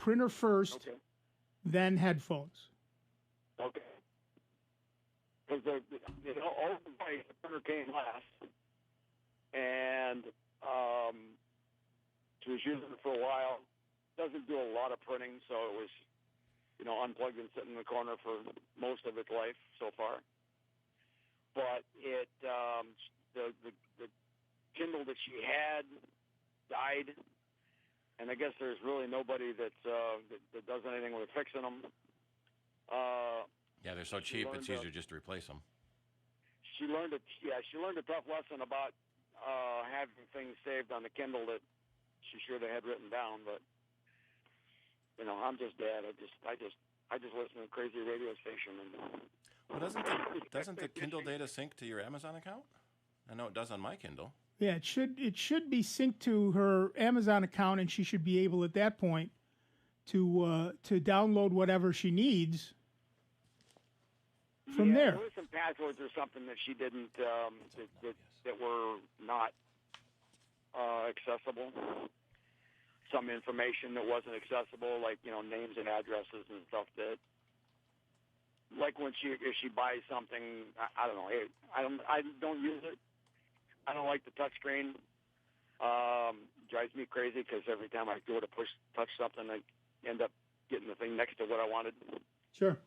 printer first, then headphones. Okay. Because the printer came last, and she was using it for a while. Doesn't do a lot of printing, so it was, unplugged and sitting in the corner for most of its life so far. But it, the Kindle that she had died, and I guess there's really nobody that does anything with fixing them. Yeah, they're so cheap. It's easier just to replace them. She learned a tough lesson about having things saved on the Kindle that she should have had written down. But I'm just Dad. I just listen to a crazy radio station. And well, doesn't the Kindle data sync to your Amazon account? I know it does on my Kindle. Yeah, it should be synced to her Amazon account, and she should be able at that point to download whatever she needs from there. There were some passwords or something that she didn't that were not accessible. Some information that wasn't accessible, like names and addresses and stuff. That, like if she buys something, I don't know. I don't use it. I don't like the touch screen. Drives me crazy because every time I go to touch something, I end up getting the thing next to what I wanted. Sure.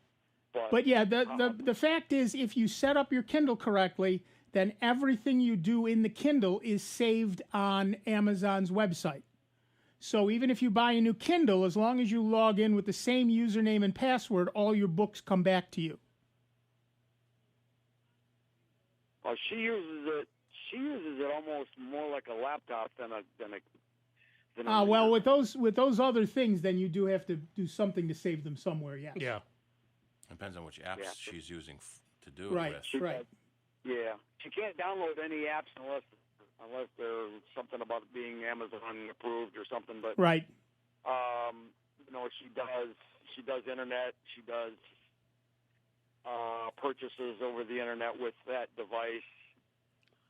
But yeah, the fact is, if you set up your Kindle correctly, then everything you do in the Kindle is saved on Amazon's website. So even if you buy a new Kindle, as long as you log in with the same username and password, all your books come back to you. Well, she uses it almost more like a laptop than a. Well, with those other things, then you do have to do something to save them somewhere. Yes. Yeah. Depends on which apps she's using to do it with. Right. Yeah, she can't download any apps unless there's something about it being Amazon approved or something. But right. She does internet. She does purchases over the internet with that device.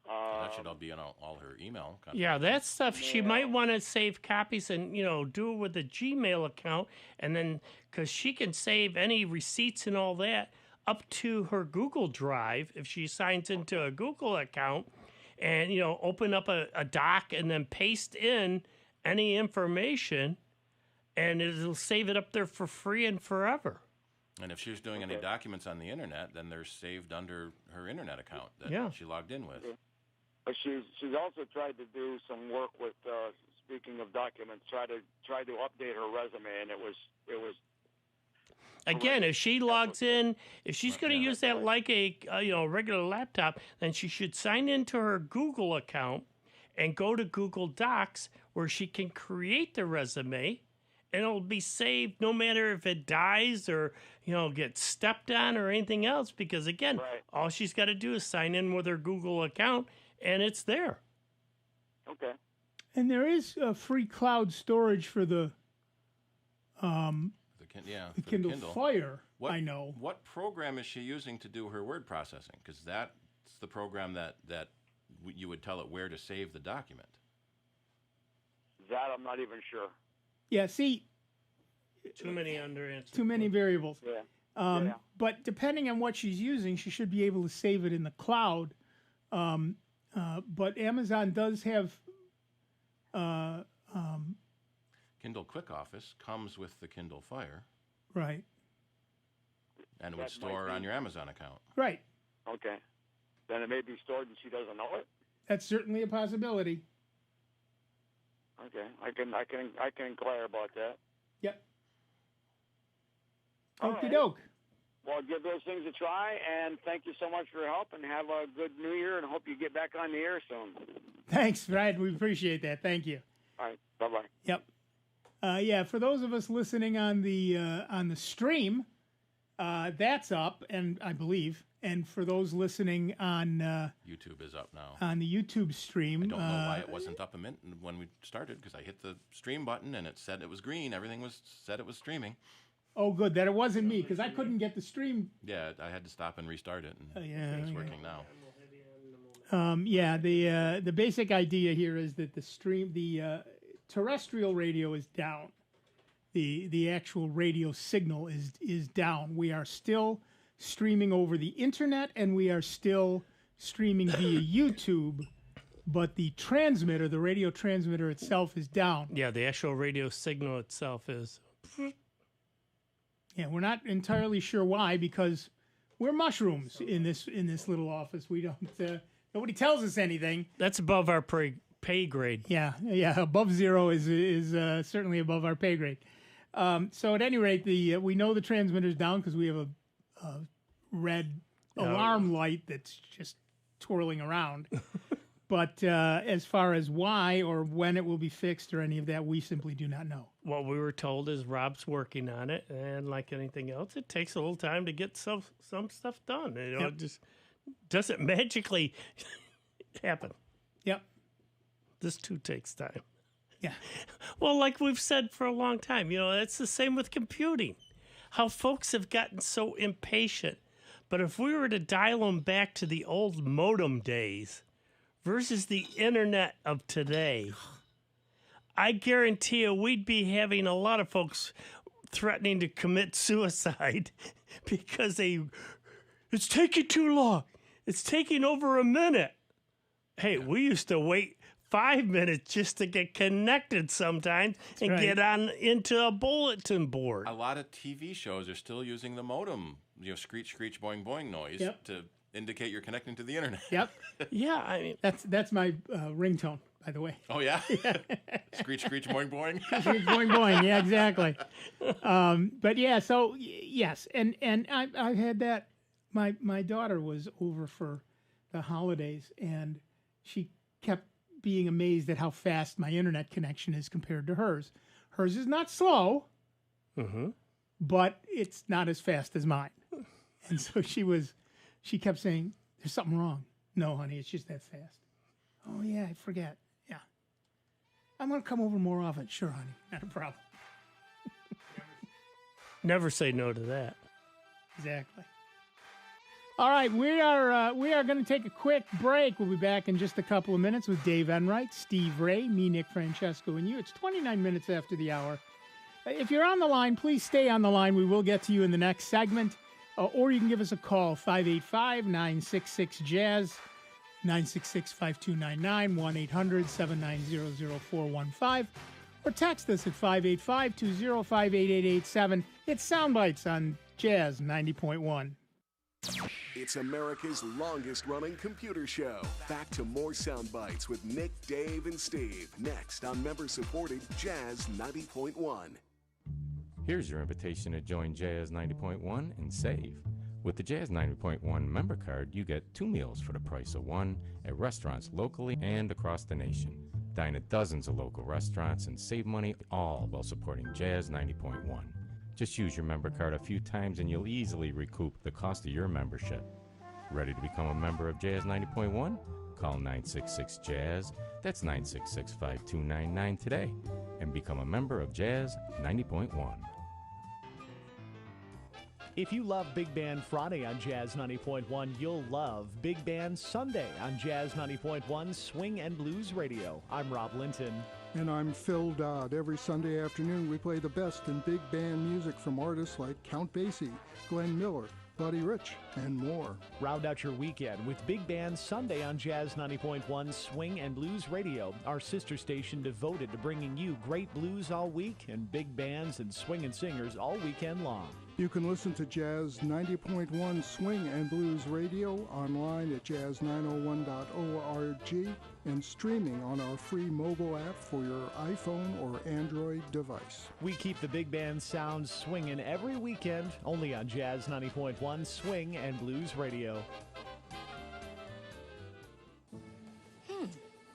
That should all be on all her email. Yeah, that stuff she might want to save copies and do it with a Gmail account, and then because she can save any receipts and all that up to her Google Drive if she signs into a Google account, and open up a doc and then paste in any information, and it'll save it up there for free and forever. And if she's doing any documents on the internet, then they're saved under her internet account that she logged in with. But she's also tried to do some work with. Speaking of documents, tried to update her resume, and it was. Again, if she logs in, if she's going to use that like a regular laptop, then she should sign into her Google account and go to Google Docs where she can create the resume, and it'll be saved no matter if it dies or gets stepped on or anything else. Because again, all she's got to do is sign in with her Google account, and it's there. Okay. And there is a free cloud storage for the Kindle Fire. I know. What program is she using to do her word processing? Because that's the program that you would tell it where to save the document. That I'm not even sure. Yeah, see. Too many underanswered. Too many variables. Yeah. But depending on what she's using, she should be able to save it in the cloud. But Amazon does have Kindle Quick Office comes with the Kindle Fire. Right. And it would store on your Amazon account. Right. Okay. Then it may be stored and she doesn't know it? That's certainly a possibility. Okay. I can inquire about that. Yep. Okie doke. Well, give those things a try, and thank you so much for your help, and have a good New Year, and hope you get back on the air soon. Thanks, Brad. We appreciate that. Thank you. All right. Bye-bye. Yep. For those of us listening on the stream, that's up, and I believe. And for those listening on YouTube is up now. On the YouTube stream, I don't know why it wasn't up a minute when we started, because I hit the stream button and it said it was green. Everything said it was streaming. Oh, good. That it wasn't me, because I couldn't get the stream. Yeah, I had to stop and restart it, and it's working now. The basic idea here is that the terrestrial radio is down, The actual radio signal is down. We are still streaming over the internet, and we are still streaming via YouTube, but the transmitter, the radio transmitter itself, is down. Yeah, the actual radio signal itself is. Yeah, we're not entirely sure why, because we're mushrooms in this little office. We don't. Nobody tells us anything. That's above our pay grade. Yeah. Above zero is certainly above our pay grade. So at any rate, we know the transmitter's down because we have a red alarm light that's just twirling around. But as far as why or when it will be fixed or any of that, we simply do not know. What we were told is Rob's working on it, and like anything else, it takes a little time to get some stuff done. It just doesn't magically happen. Yep. This too takes time. Yeah. Well, like we've said for a long time, it's the same with computing. How folks have gotten so impatient. But if we were to dial them back to the old modem days versus the internet of today, I guarantee you we'd be having a lot of folks threatening to commit suicide because it's taking too long. It's taking over a minute. Hey, we used to wait 5 minutes just to get connected sometimes and get on into a bulletin board. A lot of TV shows are still using the modem, screech, screech, boing, boing noise to indicate you're connecting to the internet. Yep. Yeah, I mean that's my ringtone, by the way. Oh yeah. Screech, screech, boing, boing. Screech, boing, boing. Yeah, exactly. But yeah, so yes, and I've had that. My daughter was over for the holidays, and she kept being amazed at how fast my internet connection is compared to hers. Hers is not slow, but it's not as fast as mine. And so she kept saying, "There's something wrong." No, honey, it's just that fast. Oh yeah, I forget. Yeah. I'm going to come over more often. Sure, honey, not a problem. Never say no to that. Exactly. All right, we are going to take a quick break. We'll be back in just a couple of minutes with Dave Enright, Steve Ray, me, Nick Francesco, and you. It's 29 minutes after the hour. If you're on the line, please stay on the line. We will get to you in the next segment. Or you can give us a call, 585-966-JAZZ, 966-5299, 1-800-790-0415. Or text us at 585-205-8887. It's Sound Bytes on Jazz 90.1. It's America's longest-running computer show. Back to more Sound Bites with Nick, Dave, and Steve. Next on member-supported Jazz 90.1. Here's your invitation to join Jazz 90.1 and save. With the Jazz 90.1 member card, you get 2 meals for the price of 1 at restaurants locally and across the nation. Dine at dozens of local restaurants and save money, all while supporting Jazz 90.1. Just use your member card a few times and you'll easily recoup the cost of your membership. Ready to become a member of Jazz 90.1? Call 966-JAZZ, that's 966-5299 today, and become a member of Jazz 90.1. If you love Big Band Friday on Jazz 90.1, you'll love Big Band Sunday on Jazz 90.1 Swing and Blues Radio. I'm Rob Linton. And I'm Phil Dodd. Every Sunday afternoon, we play the best in big band music from artists like Count Basie, Glenn Miller, Buddy Rich, and more. Round out your weekend with Big Band Sunday on Jazz 90.1 Swing and Blues Radio, our sister station devoted to bringing you great blues all week and big bands and swinging singers all weekend long. You can listen to Jazz 90.1 Swing and Blues Radio online at jazz901.org and streaming on our free mobile app for your iPhone or Android device. We keep the big band sound swinging every weekend only on Jazz 90.1 Swing and Blues Radio.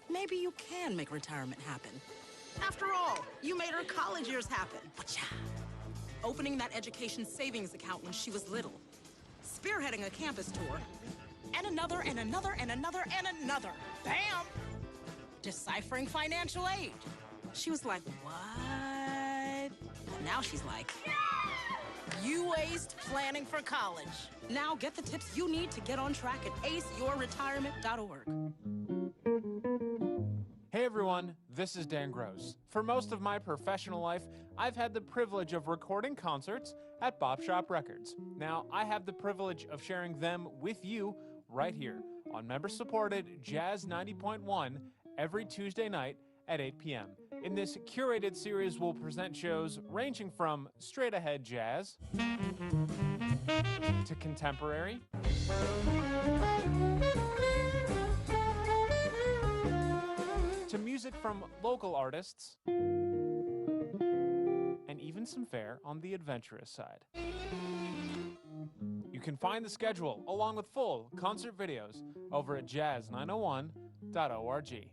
Maybe you can make retirement happen. After all, you made her college years happen. Opening that education savings account when she was little, spearheading a campus tour, and another, and another, and another, and another. Bam! Deciphering financial aid. She was like, what? But now she's like, you aced planning for college. Now get the tips you need to get on track at aceyourretirement.org. Hey everyone, this is Dan Gross. For most of my professional life, I've had the privilege of recording concerts at Bop Shop Records. Now, I have the privilege of sharing them with you right here on member-supported Jazz 90.1 every Tuesday night at 8 p.m. In this curated series, we'll present shows ranging from straight-ahead jazz to contemporary to music from local artists, and even some fare on the adventurous side. You can find the schedule along with full concert videos over at jazz901.org.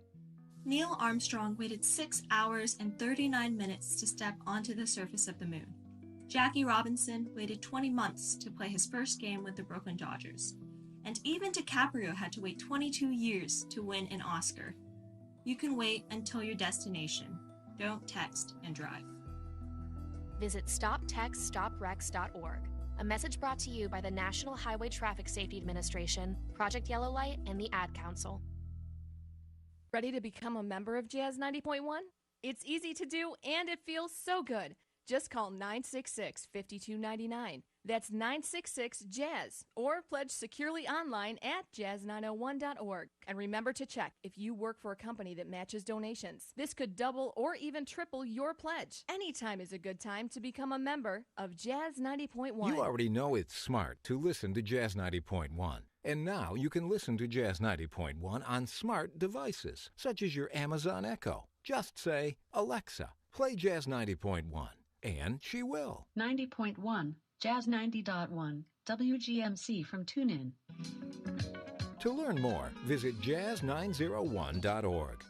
Neil Armstrong waited 6 hours and 39 minutes to step onto the surface of the moon. Jackie Robinson waited 20 months to play his first game with the Brooklyn Dodgers. And even DiCaprio had to wait 22 years to win an Oscar. You can wait until your destination. Don't text and drive. Visit StopTextStopWrecks.org. A message brought to you by the National Highway Traffic Safety Administration, Project Yellow Light, and the Ad Council. Ready to become a member of Jazz 90.1? It's easy to do and it feels so good. Just call 966-5299. That's 966-JAZZ. Or pledge securely online at jazz901.org. And remember to check if you work for a company that matches donations. This could double or even triple your pledge. Anytime is a good time to become a member of Jazz 90.1. You already know it's smart to listen to Jazz 90.1. And now you can listen to Jazz 90.1 on smart devices, such as your Amazon Echo. Just say, Alexa, play Jazz 90.1. And she will. 90.1, Jazz 90.1, WGMC from TuneIn. To learn more, visit jazz901.org.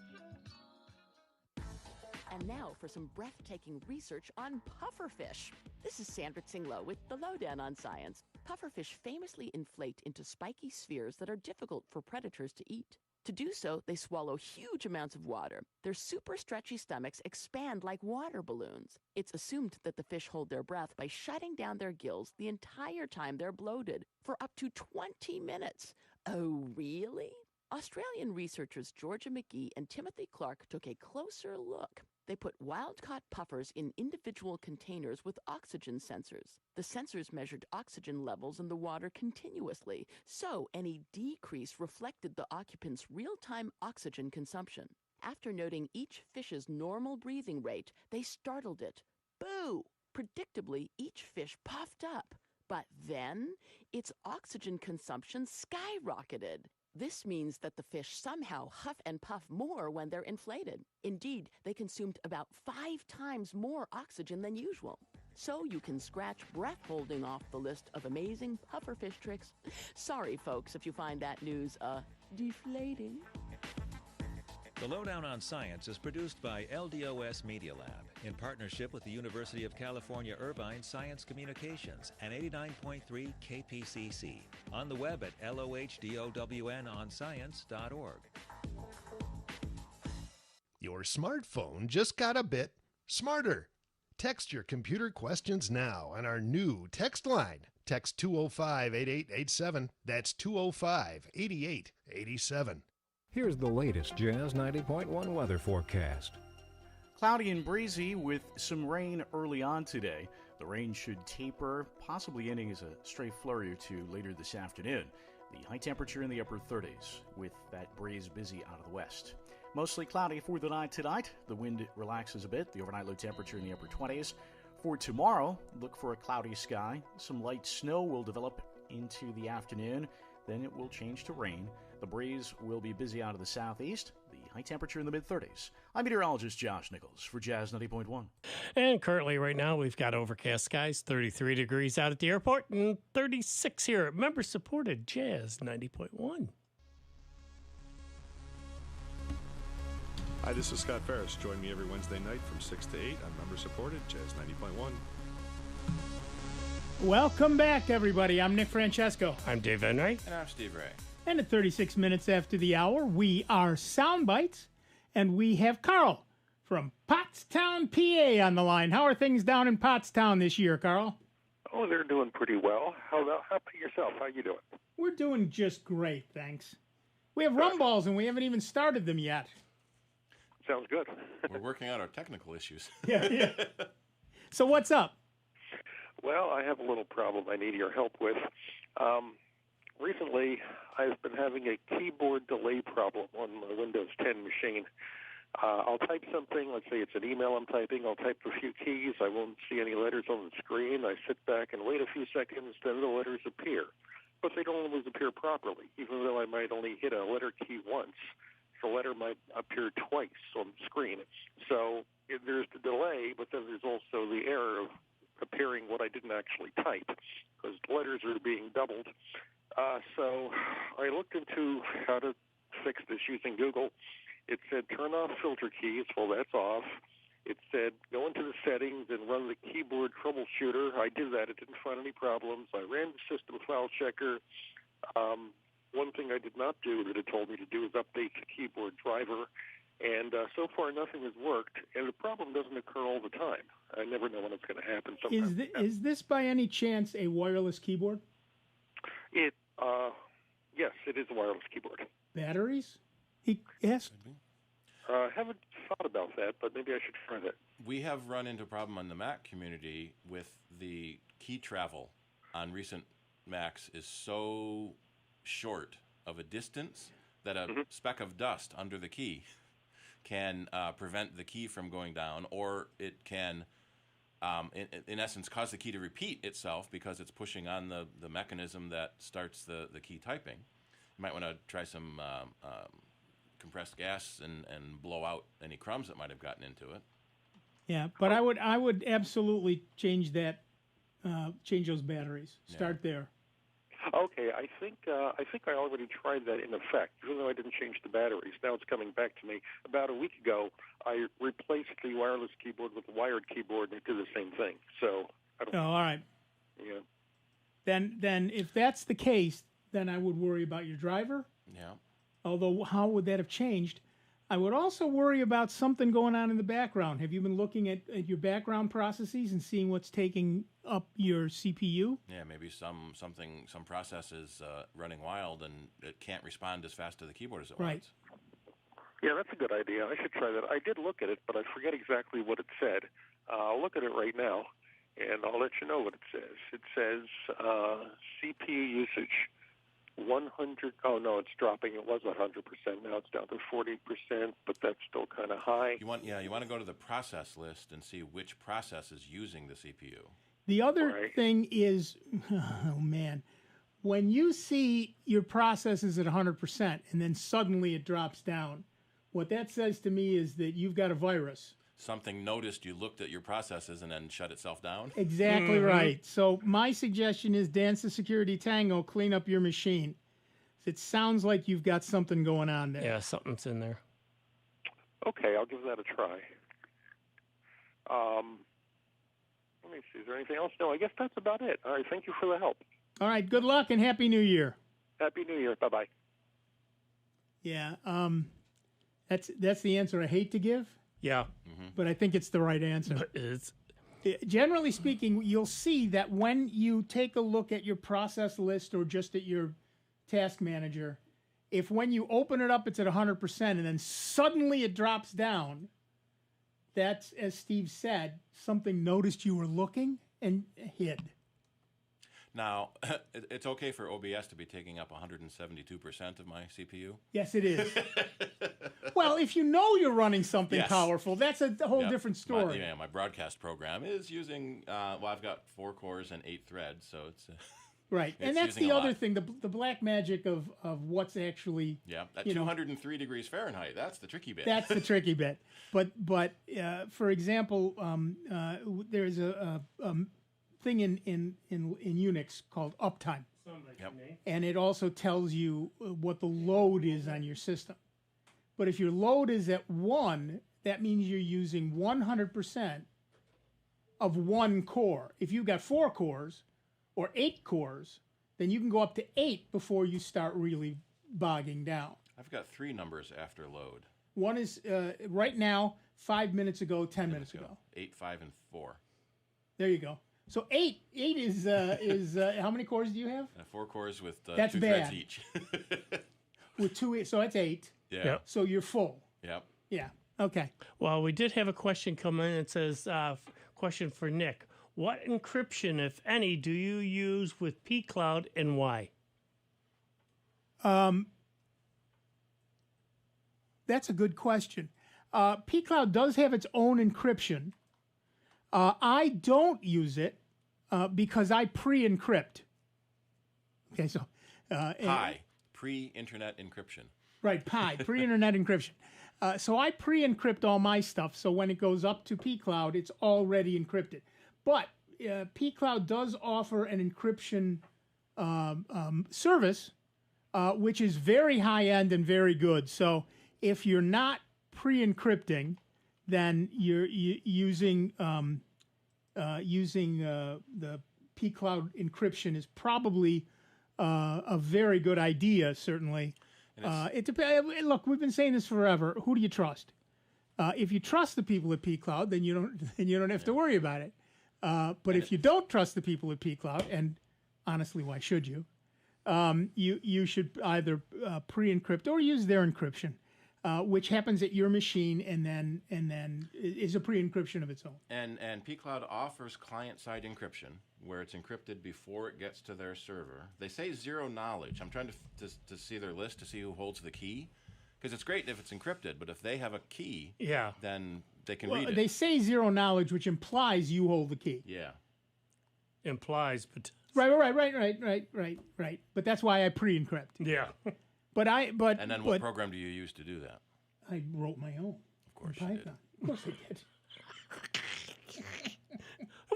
And now for some breathtaking research on pufferfish. This is Sandra Tsinglow with the Lowdown on Science. Pufferfish famously inflate into spiky spheres that are difficult for predators to eat. To do so, they swallow huge amounts of water. Their super stretchy stomachs expand like water balloons. It's assumed that the fish hold their breath by shutting down their gills the entire time they're bloated, for up to 20 minutes. Oh, really? Australian researchers Georgia McGee and Timothy Clark took a closer look. They put wild-caught puffers in individual containers with oxygen sensors. The sensors measured oxygen levels in the water continuously, so any decrease reflected the occupant's real-time oxygen consumption. After noting each fish's normal breathing rate, they startled it. Boo! Predictably, each fish puffed up. But then, its oxygen consumption skyrocketed. This means that the fish somehow huff and puff more when they're inflated. Indeed, they consumed about 5 times more oxygen than usual. So you can scratch breath holding off the list of amazing pufferfish tricks. Sorry, folks, if you find that news, deflating. The Lowdown on Science is produced by LDOS Media Lab in partnership with the University of California Irvine Science Communications and 89.3 KPCC. On the web at LOHDOWNonscience.org. Your smartphone just got a bit smarter. Text your computer questions now on our new text line. Text 205-8887. That's 205-8887. Here's the latest Jazz 90.1 weather forecast. Cloudy and breezy with some rain early on today. The rain should taper, possibly ending as a stray flurry or two later this afternoon. The high temperature in the upper 30s with that breeze busy out of the west. Mostly cloudy for the night tonight. The wind relaxes a bit. The overnight low temperature in the upper 20s. For tomorrow, look for a cloudy sky. Some light snow will develop into the afternoon. Then it will change to rain. The breeze will be busy out of the southeast. The high temperature in the mid-30s. I'm meteorologist Josh Nichols for Jazz 90.1. And currently right now we've got overcast skies, 33 degrees out at the airport and 36 here at member-supported Jazz 90.1. Hi, this is Scott Ferris. Join me every Wednesday night from 6 to 8 on member-supported Jazz 90.1. Welcome back, everybody. I'm Nick Francesco. I'm Dave Enright. And I'm Steve Ray. And at 36 minutes after the hour, we are Sound Bytes, and we have Carl from Pottstown, PA on the line. How are things down in Pottstown this year, Carl? Oh, they're doing pretty well. How about yourself? How you doing? We're doing just great, thanks. We have rum balls, and we haven't even started them yet. Sounds good. We're working out our technical issues. Yeah. So what's up? Well, I have a little problem I need your help with. Recently, I've been having a keyboard delay problem on my Windows 10 machine. I'll type something, let's say it's an email I'm typing, I'll type a few keys, I won't see any letters on the screen, I sit back and wait a few seconds, then the letters appear. But they don't always appear properly, even though I might only hit a letter key once. The letter might appear twice on the screen. So there's the delay, but then there's also the error of appearing what I didn't actually type, because letters are being doubled. So I looked into how to fix this using Google. It said turn off filter keys. Well, that's off. It said go into the settings and run the keyboard troubleshooter. I did that. It didn't find any problems. I ran the system file checker. One thing I did not do that it told me to do is update the keyboard driver. And so far, nothing has worked. And the problem doesn't occur all the time. I never know when it's going to happen. Is this by any chance a wireless keyboard? Yes, it is a wireless keyboard. Batteries? He asked. I haven't thought about that, but maybe I should try that. We have run into a problem on the Mac community with the key travel on recent Macs is so short of a distance that a speck of dust under the key can prevent the key from going down, or it can, in essence, cause the key to repeat itself because it's pushing on the mechanism that starts the key typing. You might want to try some compressed gas and blow out any crumbs that might have gotten into it. Yeah, but I would absolutely change that, change those batteries. Start there. Okay, I think I already tried that in effect, even though I didn't change the batteries. Now it's coming back to me. About a week ago, I replaced the wireless keyboard with a wired keyboard, and it did the same thing. So I don't. Oh, all right. Yeah. Then if that's the case, then I would worry about your driver. Yeah. Although, how would that have changed? I would also worry about something going on in the background. Have you been looking at your background processes and seeing what's taking up your CPU? Yeah, maybe some process is running wild and it can't respond as fast to the keyboard as it wants. Yeah, that's a good idea. I should try that. I did look at it, but I forget exactly what it said. I'll look at it right now, and I'll let you know what it says. It says CPU usage 100. Oh no, it's dropping. It was 100%. Now it's down to 40%, but that's still kind of high. You want to go to the process list and see which process is using the CPU. The other thing is, oh man, when you see your process is at 100% and then suddenly it drops down, what that says to me is that you've got a virus. Something noticed you looked at your processes and then shut itself down? Exactly right. So my suggestion is dance the security tango, clean up your machine. It sounds like you've got something going on there. Yeah, something's in there. Okay, I'll give that a try. Let me see. Is there anything else? No, I guess that's about it. All right, thank you for the help. All right, good luck and Happy New Year. Happy New Year. Bye-bye. Yeah, that's the answer I hate to give. Yeah. But I think it's the right answer. But it's generally speaking, you'll see that when you take a look at your process list or just at your task manager, if when you open it up it's at 100% and then suddenly it drops down, that's, as Steve said, something noticed you were looking and hid. Now, it's okay for OBS to be taking up 172% of my CPU? Yes, it is. Well, if you know you're running something powerful, that's a whole different story. My broadcast program is using, I've got 4 cores and 8 threads, so it's... Right, and that's the other thing, the black magic of what's actually... Yeah, at 203 degrees Fahrenheit, that's the tricky bit. That's the tricky bit. But for example, there's a thing in Unix called uptime. And it also tells you what the load is on your system. But if your load is at 1, that means you're using 100% of 1 core. If you've got 4 cores or 8 cores, then you can go up to 8 before you start really bogging down. I've got 3 numbers after load. One is right now, 5 minutes ago, 10 minutes ago. 8, 5, and 4. There you go. So 8 is how many cores do you have? 4 cores with 2 That's threads bad. each. With 2, so that's 8. Yeah. Yep. So you're full. Yep. Yeah. Okay. Well, we did have a question come in. It says, question for Nick. What encryption, if any, do you use with pCloud and why? That's a good question. pCloud does have its own encryption. I don't use it because I pre-encrypt. Okay, so... PI, pre-internet encryption. Right, PI, pre-internet encryption. So I pre-encrypt all my stuff, so when it goes up to pCloud, it's already encrypted. But pCloud does offer an encryption service, which is very high-end and very good. So if you're not pre-encrypting, then you're using the pCloud encryption is probably a very good idea, certainly. It depends. Look, we've been saying this forever. Who do you trust? If you trust the people at pCloud, then you don't have to worry about it. But if you don't trust the people at pCloud, and honestly, why should you? You should either pre-encrypt or use their encryption, which happens at your machine, and then is a pre-encryption of its own. And pCloud offers client-side encryption, where it's encrypted before it gets to their server. They say zero knowledge. I'm trying to see their list to see who holds the key, because it's great if it's encrypted, but if they have a key, then they can read it. They say zero knowledge, which implies you hold the key. Yeah. Implies, but right. But that's why I pre-encrypt. Yeah. And then what program do you use to do that? I wrote my own. Of course in you Python. Of course I did.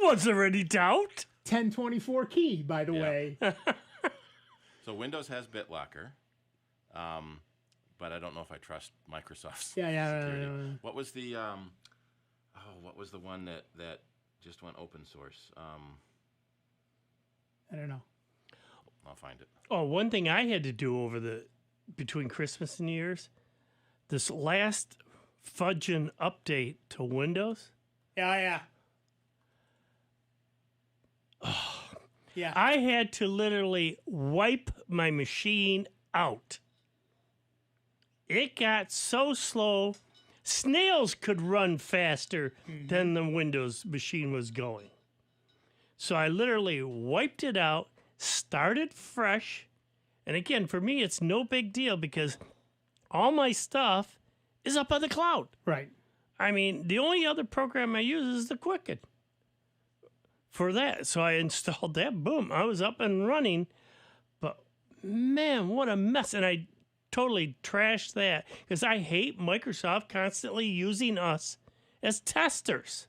Was there any doubt? 1024 key, by the way. So Windows has BitLocker, but I don't know if I trust Microsoft's security. What was the what was the one that just went open source? I don't know. I'll find it. Oh, one thing I had to do between Christmas and New Year's, this last fudging update to Windows. Yeah. Yeah. I had to literally wipe my machine out. It got so slow, snails could run faster than the Windows machine was going. So I literally wiped it out, started fresh. And again, for me, it's no big deal because all my stuff is up on the cloud. Right. I mean, the only other program I use is the Quicken for that. So I installed that. Boom. I was up and running. But, man, what a mess. And I totally trashed that because I hate Microsoft constantly using us as testers.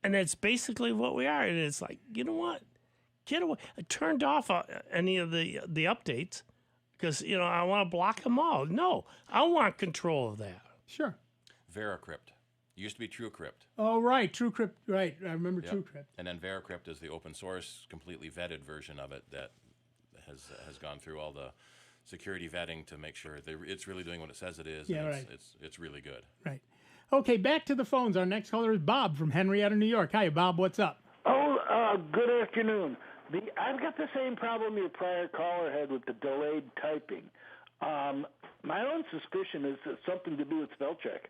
And that's basically what we are. And it's like, you know what? Get away. I turned off any of the updates because, I want to block them all. No, I want control of that. Sure. VeraCrypt. It used to be TrueCrypt. Oh, right. TrueCrypt. Right. I remember TrueCrypt. And then VeraCrypt is the open source, completely vetted version of it that has gone through all the security vetting to make sure it's really doing what it says it is. Yeah, and right. It's really good. Right. Okay, back to the phones. Our next caller is Bob from Henrietta, New York. Hi, Bob. What's up? Good afternoon. I've got the same problem your prior caller had with the delayed typing. My own suspicion is it's something to do with spell check.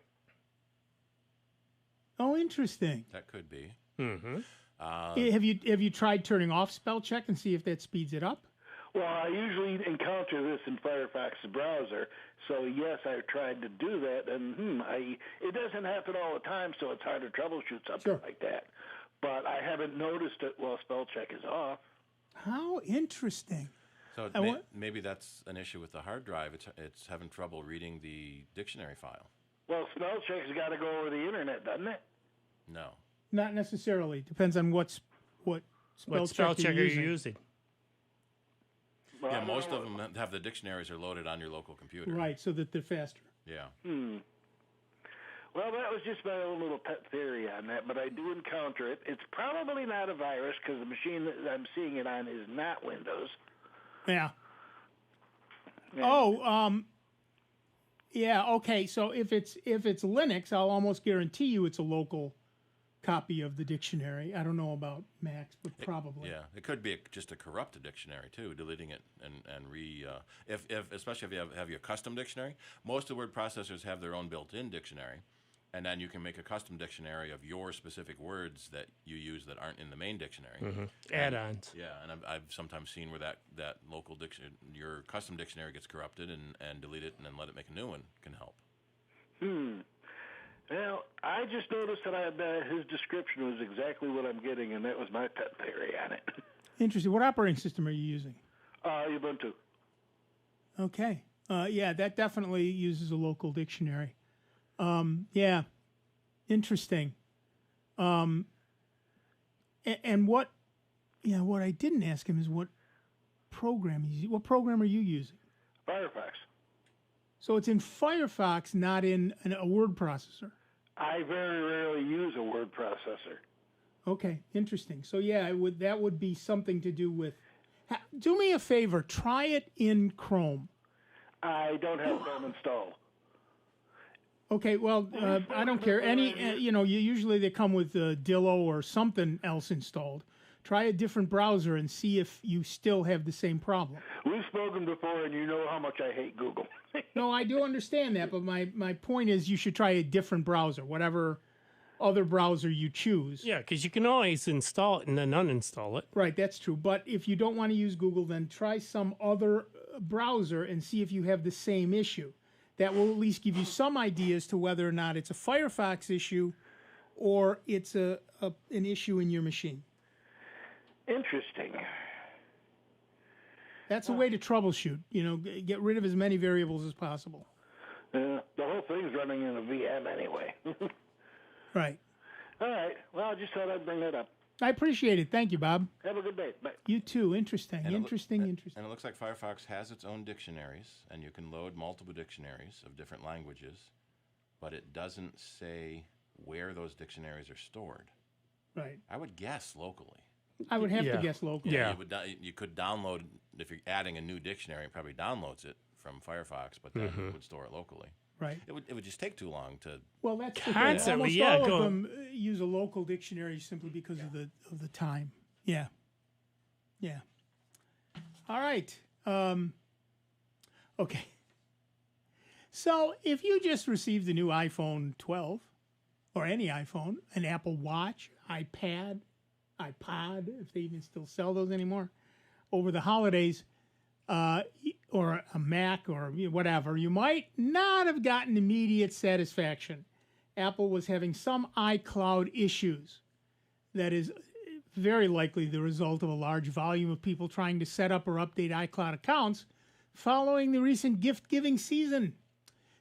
Oh, interesting. That could be. Mm-hmm. Have you tried turning off spell check and see if that speeds it up? Well, I usually encounter this in Firefox's browser, so yes, I've tried to do that, and it doesn't happen all the time, so it's hard to troubleshoot something like that. But I haven't noticed it while spell check is off. How interesting. So maybe that's an issue with the hard drive. It's having trouble reading the dictionary file. Well, spell check's got to go over the internet, doesn't it? No. Not necessarily. Depends on what spell check you're using. Well, yeah, most of them have the dictionaries are loaded on your local computer. Right, so that they're faster. Yeah. Well, that was just my own little pet theory on that, but I do encounter it. It's probably not a virus because the machine that I'm seeing it on is not Windows. Yeah. Yeah, okay. So if it's Linux, I'll almost guarantee you it's a local copy of the dictionary. I don't know about Macs, but probably. It could be just a corrupted dictionary too, deleting it and if especially if you have your custom dictionary. Most of the word processors have their own built-in dictionary, And then you can make a custom dictionary of your specific words that you use that aren't in the main dictionary. Add-ons. Yeah, and I've sometimes seen where that local dictionary, your custom dictionary gets corrupted and delete it and then let it make a new one can help. Well, I just noticed that his description was exactly what I'm getting, and that was my pet theory on it. Interesting. What operating system are you using? Ubuntu. Okay. Yeah, that definitely uses a local dictionary. Yeah, interesting. And what I didn't ask him is what program are you using? Firefox. So it's in Firefox, not in a word processor. I very rarely use a word processor. Okay, interesting. So yeah, that would be something to do with. Do me a favor, try it in Chrome. I don't have Chrome installed. Okay, well, I don't care. Usually they come with Dillo or something else installed. Try a different browser and see if you still have the same problem. We've spoken before, and you know how much I hate Google. No, I do understand that, but my point is you should try a different browser, whatever other browser you choose. Yeah, because you can always install it and then uninstall it. Right, that's true. But if you don't want to use Google, then try some other browser and see if you have the same issue. That will at least give you some idea as to whether or not it's a Firefox issue or it's an issue in your machine. Interesting. That's a way to troubleshoot. Get rid of as many variables as possible. The whole thing's running in a VM anyway. Right. All right. Well, I just thought I'd bring that up. I appreciate it. Thank you, Bob. Have a good day. Bye. You too. Interesting. And Interesting. And it looks like Firefox has its own dictionaries, and you can load multiple dictionaries of different languages, but it doesn't say where those dictionaries are stored. Right. I would guess locally. I would have to guess locally. Yeah. You could download, if you're adding a new dictionary, it probably downloads it from Firefox, but then it would store it locally. Right. It would just take too long to. Well, that's constantly. The thing. Almost all of them use a local dictionary simply because of the time. Yeah. Yeah. All right. Okay. So if you just received the new iPhone 12 or any iPhone, an Apple Watch, iPod, if they even still sell those anymore, over the holidays, or a Mac or whatever, you might not have gotten immediate satisfaction. Apple was having some iCloud issues. That is very likely the result of a large volume of people trying to set up or update iCloud accounts following the recent gift-giving season.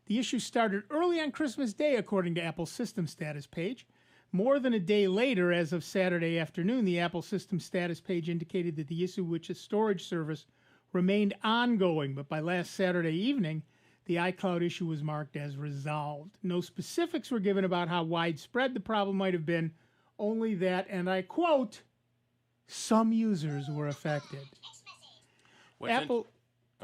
The issue started early on Christmas Day, according to Apple's system status page. More than a day later, as of Saturday afternoon, the Apple system status page indicated that the issue, which is storage service, remained ongoing, but by last Saturday evening, the iCloud issue was marked as resolved. No specifics were given about how widespread the problem might have been, only that, and I quote, some users were affected.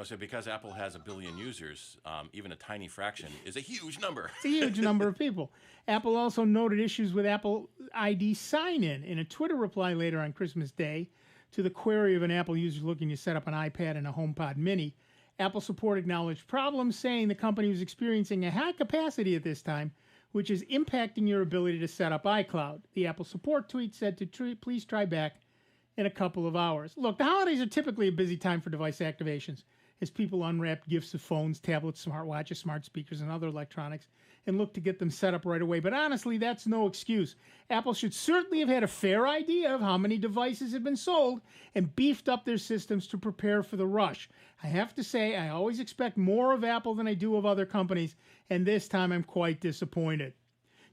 So because Apple has 1 billion users, even a tiny fraction is a huge number. It's a huge number of people. Apple also noted issues with Apple ID sign-in. In a Twitter reply later on Christmas Day to the query of an Apple user looking to set up an iPad and a HomePod mini, Apple support acknowledged problems, saying the company was experiencing a high capacity at this time, which is impacting your ability to set up iCloud. The Apple support tweet said to please try back in a couple of hours. Look, the holidays are typically a busy time for device activations, as people unwrap gifts of phones, tablets, smartwatches, smart speakers, and other electronics, and look to get them set up right away. But honestly, that's no excuse. Apple should certainly have had a fair idea of how many devices have been sold and beefed up their systems to prepare for the rush. I have to say, I always expect more of Apple than I do of other companies, and this time I'm quite disappointed.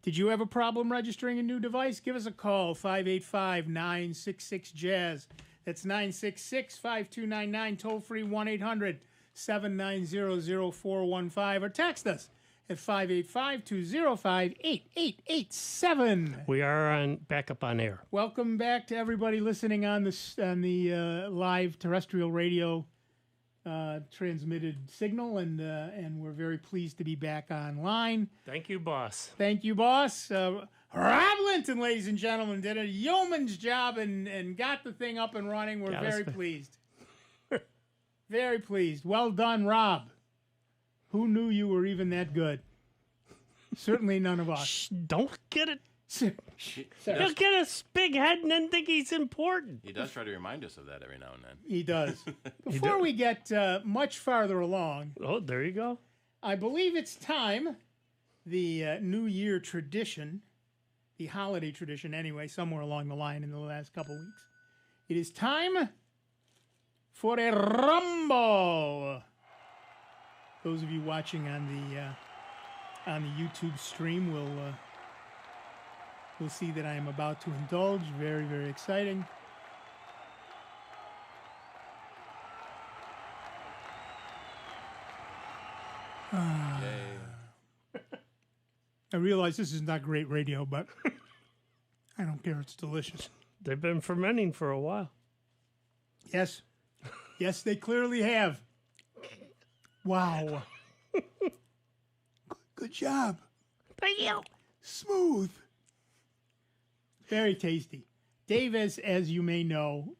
Did you have a problem registering a new device? Give us a call, 585-966-JAZZ. That's 966-5299, toll-free 1-800-790-0415, or text us at 585-205-8887. We are back up on air. Welcome back to everybody listening on the live terrestrial radio transmitted signal, and we're very pleased to be back online. Thank you, boss. Thank you, boss. Rob Linton, ladies and gentlemen, did a yeoman's job and got the thing up and running. We're very pleased. Very pleased. Well done, Rob. Who knew you were even that good? Certainly none of us. Shh, don't get it. He'll get a big head and then think he's important. He does try to remind us of that every now and then. He does. Before we get much farther along. Oh, there you go. I believe it's time, the New Year tradition, the holiday tradition anyway, somewhere along the line in the last couple weeks. It is time for a rumble. Those of you watching on the YouTube stream will see that I am about to indulge. Very, very exciting. I realize this is not great radio, but I don't care. It's delicious. They've been fermenting for a while. Yes. Yes, they clearly have. Wow. Good job. Thank you. Smooth. Very tasty. Dave, as you may know,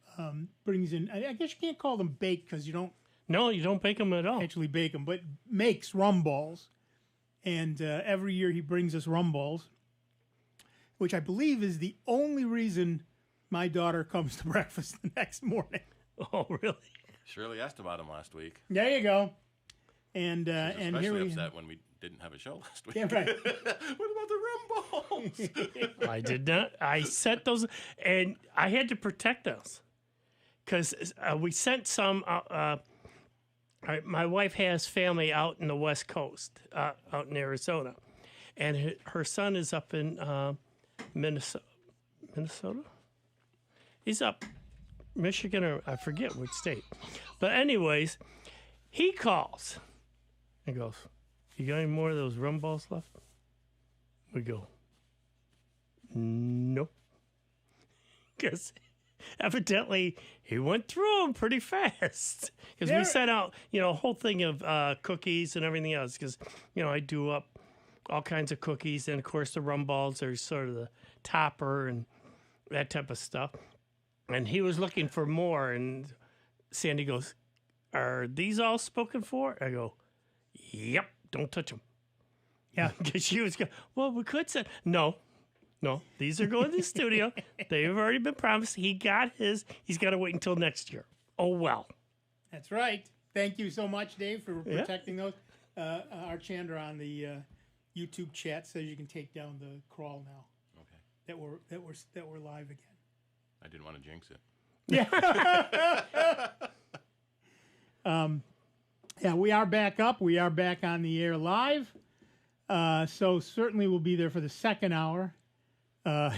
brings in, I guess you can't call them baked because you don't. No, you don't bake them at all. Actually bake them, but makes rum balls. And every year he brings us rum balls, which I believe is the only reason my daughter comes to breakfast the next morning. Oh, really? Shirley asked about him last week. There you go. And She was and especially here we upset when we didn't have a show last week. Yeah, right. What about the rum balls? I did not. I sent those, and I had to protect those because we sent some. My wife has family out in the West Coast, out in Arizona, and her son is up in Minnesota. Minnesota? He's up Michigan, or I forget which state. But anyways, he calls and goes, "You got any more of those rum balls left?" We go, "Nope." Because evidently he went through them pretty fast. Because we sent out, a whole thing of cookies and everything else. Because, I do up all kinds of cookies. And, of course, the rum balls are sort of the topper and that type of stuff. And he was looking for more. And Sandy goes, "Are these all spoken for?" I go, "Yep, don't touch them." Yeah, because she was going, "Well, we could say," No, these are going to the studio. They've already been promised. He got his. He's got to wait until next year. Oh, well. That's right. Thank you so much, Dave, for protecting those. Our Chandra on the YouTube chat says you can take down the crawl now. Okay. That we're live again. I didn't want to jinx it. Yeah. Yeah, we are back up. We are back on the air live. So certainly we'll be there for the second hour. So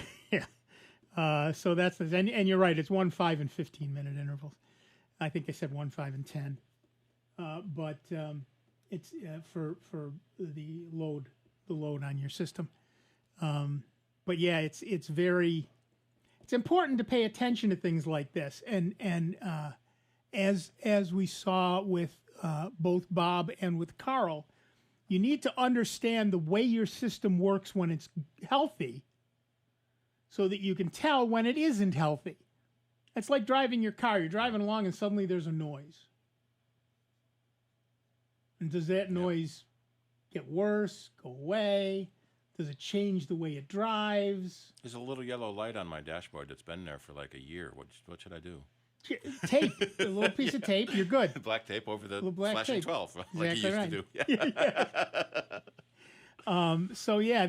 that's and you're right. It's 1, 5, and 15-minute intervals. I think I said 1, 5, and 10. But it's for the load on your system. But yeah, it's important to pay attention to things like this. And as we saw with both Bob and with Carl, you need to understand the way your system works when it's healthy, so that you can tell when it isn't healthy. It's like driving your car. You're driving along and suddenly there's a noise. And does that noise get worse, go away? Does it change the way it drives? There's a little yellow light on my dashboard that's been there for like a year. What should I do? Tape. A little piece of tape. You're good. Black tape over the flashing tape. 12, like exactly you used to do. Yeah. So yeah,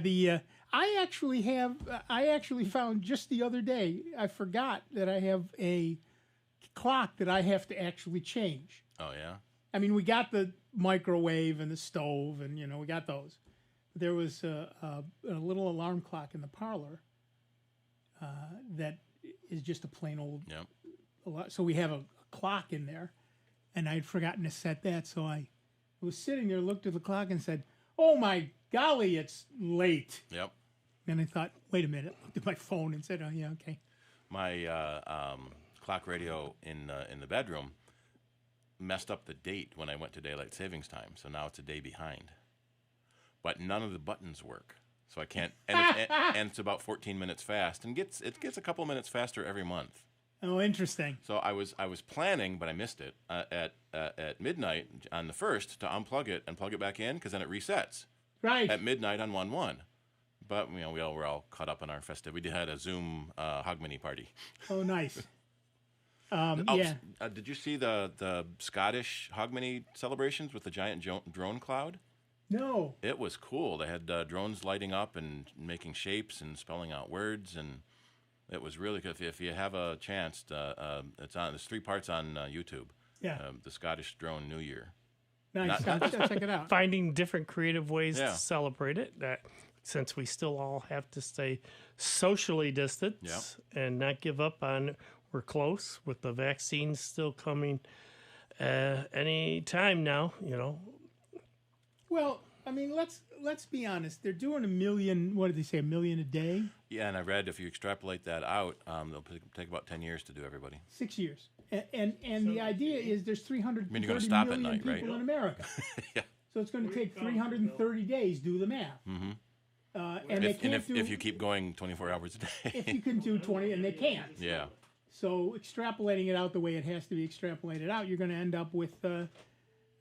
I actually found just the other day, I forgot that I have a clock that I have to actually change. Oh, yeah? I mean, we got the microwave and the stove, and, we got those. But there was a little alarm clock in the parlor that is just a plain old alarm. So we have a clock in there, and I'd forgotten to set that. So I was sitting there, looked at the clock, and said, "Oh, my golly, it's late." Yep. And I thought, wait a minute, looked at my phone and said, "Oh, yeah, okay." My clock radio in the bedroom messed up the date when I went to daylight savings time, so now it's a day behind. But none of the buttons work, so I can't. And it's about 14 minutes fast, and it gets a couple minutes faster every month. Oh, interesting. So I was planning, but I missed it at midnight on the 1st to unplug it and plug it back in, because then it resets. at midnight on 1/1. But we were all caught up on our festivity. We had a Zoom Hogmanay party. Oh, nice. Did you see the Scottish Hogmanay celebrations with the giant drone cloud? No. It was cool. They had drones lighting up and making shapes and spelling out words, and it was really good. If you have a chance, there's 3 parts on YouTube. Yeah. The Scottish Drone New Year. Nice. Check it out. Finding different creative ways to celebrate it. Since we still all have to stay socially distanced and not give up on, we're close with the vaccines still coming any time now, Well, I mean, let's be honest. They're doing 1 million. What did they say? 1 million a day? Yeah, and I read if you extrapolate that out, they'll take about 10 years to do everybody. 6 years. And the idea is there's 330 you're gonna stop million at night, people right? in America. Yeah. So it's going to take 330 days. Do the math. Mm-hmm. And if you keep going 24 hours a day. If you can do 20, and they can't. Yeah. So extrapolating it out the way it has to be extrapolated out, you're going to end up with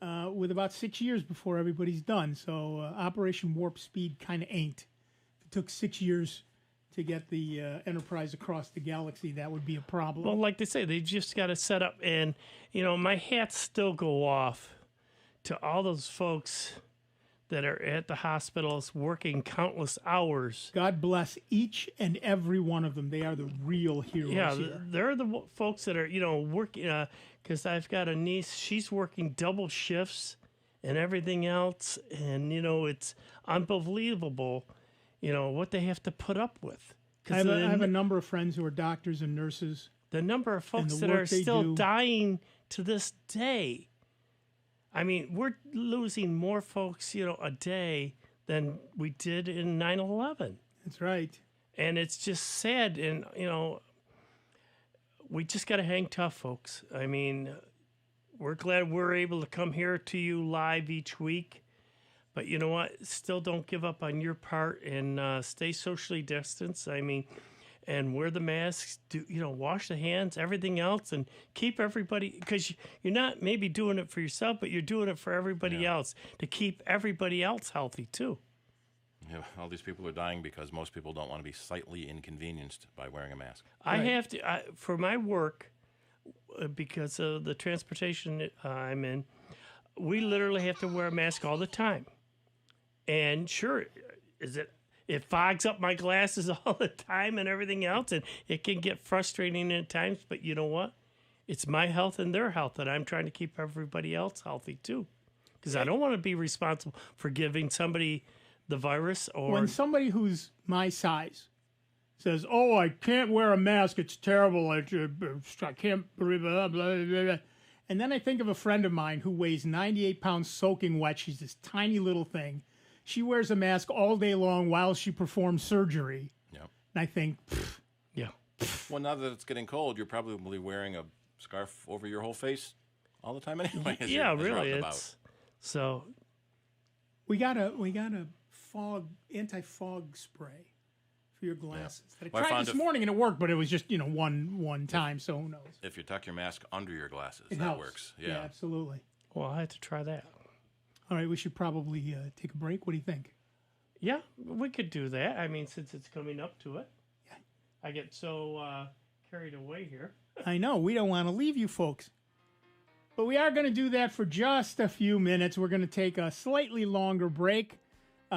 about 6 years before everybody's done. So Operation Warp Speed kind of ain't. If it took 6 years to get the Enterprise across the galaxy, that would be a problem. Well, like they say, they just got to set up. And, my hats still go off to all those folks that are at the hospitals working countless hours. God bless each and every one of them. They are the real heroes here. They're the folks that are, working, because I've got a niece, she's working double shifts and everything else, and, it's unbelievable, what they have to put up with. I have a number of friends who are doctors and nurses. The number of folks that are still dying to this day. I mean, we're losing more folks, a day than we did in 9/11. That's right. And it's just sad. And, we just got to hang tough, folks. I mean, we're glad we're able to come here to you live each week. But you know what? Still don't give up on your part and stay socially distanced. I mean, and wear the masks, wash the hands, everything else, and keep everybody, because you're not maybe doing it for yourself, but you're doing it for everybody else, to keep everybody else healthy too. Yeah, all these people are dying because most people don't want to be slightly inconvenienced by wearing a mask. I have to, for my work, because of the transportation I'm in, we literally have to wear a mask all the time. And sure, it fogs up my glasses all the time and everything else, and it can get frustrating at times, but you know what? It's my health and their health, and I'm trying to keep everybody else healthy too, because I don't want to be responsible for giving somebody the virus. Or when somebody who's my size says, "Oh, I can't wear a mask, it's terrible, I can't breathe, blah, blah, blah, blah." And then I think of a friend of mine who weighs 98 pounds soaking wet. She's this tiny little thing. She wears a mask all day long while she performs surgery. Yeah. And I think, Well, now that it's getting cold, you're probably wearing a scarf over your whole face all the time anyway. Really. It's so. We got a anti-fog spray for your glasses. Yeah. I tried this morning and it worked, but it was just one time, so who knows? If you tuck your mask under your glasses, that helps. Works. Yeah, absolutely. Well, I had to try that. All right, we should probably take a break. What do you think? Yeah, we could do that. I mean, since it's coming up to it. Yeah. I get so carried away here. I know. We don't want to leave you folks. But we are going to do that for just a few minutes. We're going to take a slightly longer break.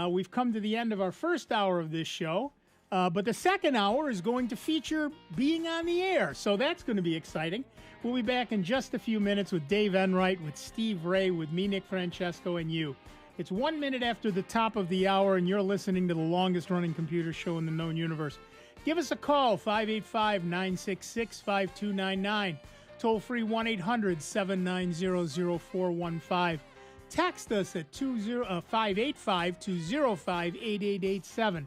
We've come to the end of our first hour of this show. But the second hour is going to feature being on the air. So that's going to be exciting. We'll be back in just a few minutes with Dave Enright, with Steve Ray, with me, Nick Francesco, and you. It's 1 minute after the top of the hour, and you're listening to the longest-running computer show in the known universe. Give us a call, 585-966-5299. Toll-free 1-800-790-0415. Text us at 585-205-8887.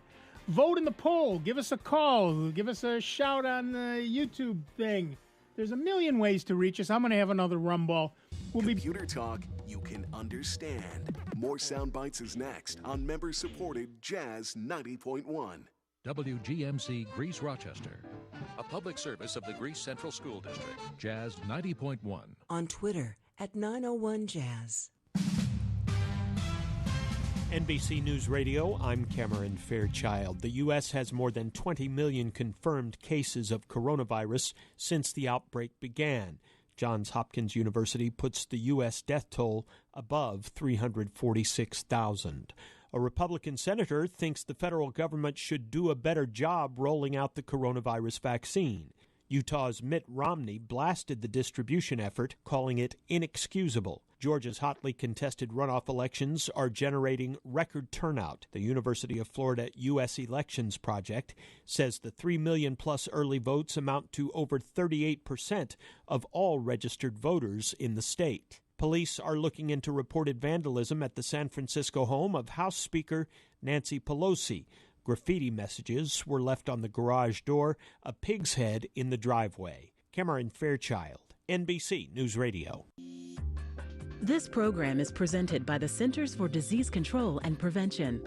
Vote in the poll. Give us a call. Give us a shout on the YouTube thing. There's a million ways to reach us. I'm going to have another rum ball. Computer talk you can understand. More Sound Bites is next on member-supported Jazz 90.1. WGMC Greece Rochester, a public service of the Greece Central School District. Jazz 90.1. On Twitter at 901 Jazz. NBC News Radio, I'm Cameron Fairchild. The U.S. has more than 20 million confirmed cases of coronavirus since the outbreak began. Johns Hopkins University puts the U.S. death toll above 346,000. A Republican senator thinks the federal government should do a better job rolling out the coronavirus vaccine. Utah's Mitt Romney blasted the distribution effort, calling it inexcusable. Georgia's hotly contested runoff elections are generating record turnout. The University of Florida U.S. Elections Project says the 3 million-plus early votes amount to over 38% of all registered voters in the state. Police are looking into reported vandalism at the San Francisco home of House Speaker Nancy Pelosi. Graffiti messages were left on the garage door, a pig's head in the driveway. Cameron Fairchild, NBC News Radio. This program is presented by the Centers for Disease Control and Prevention.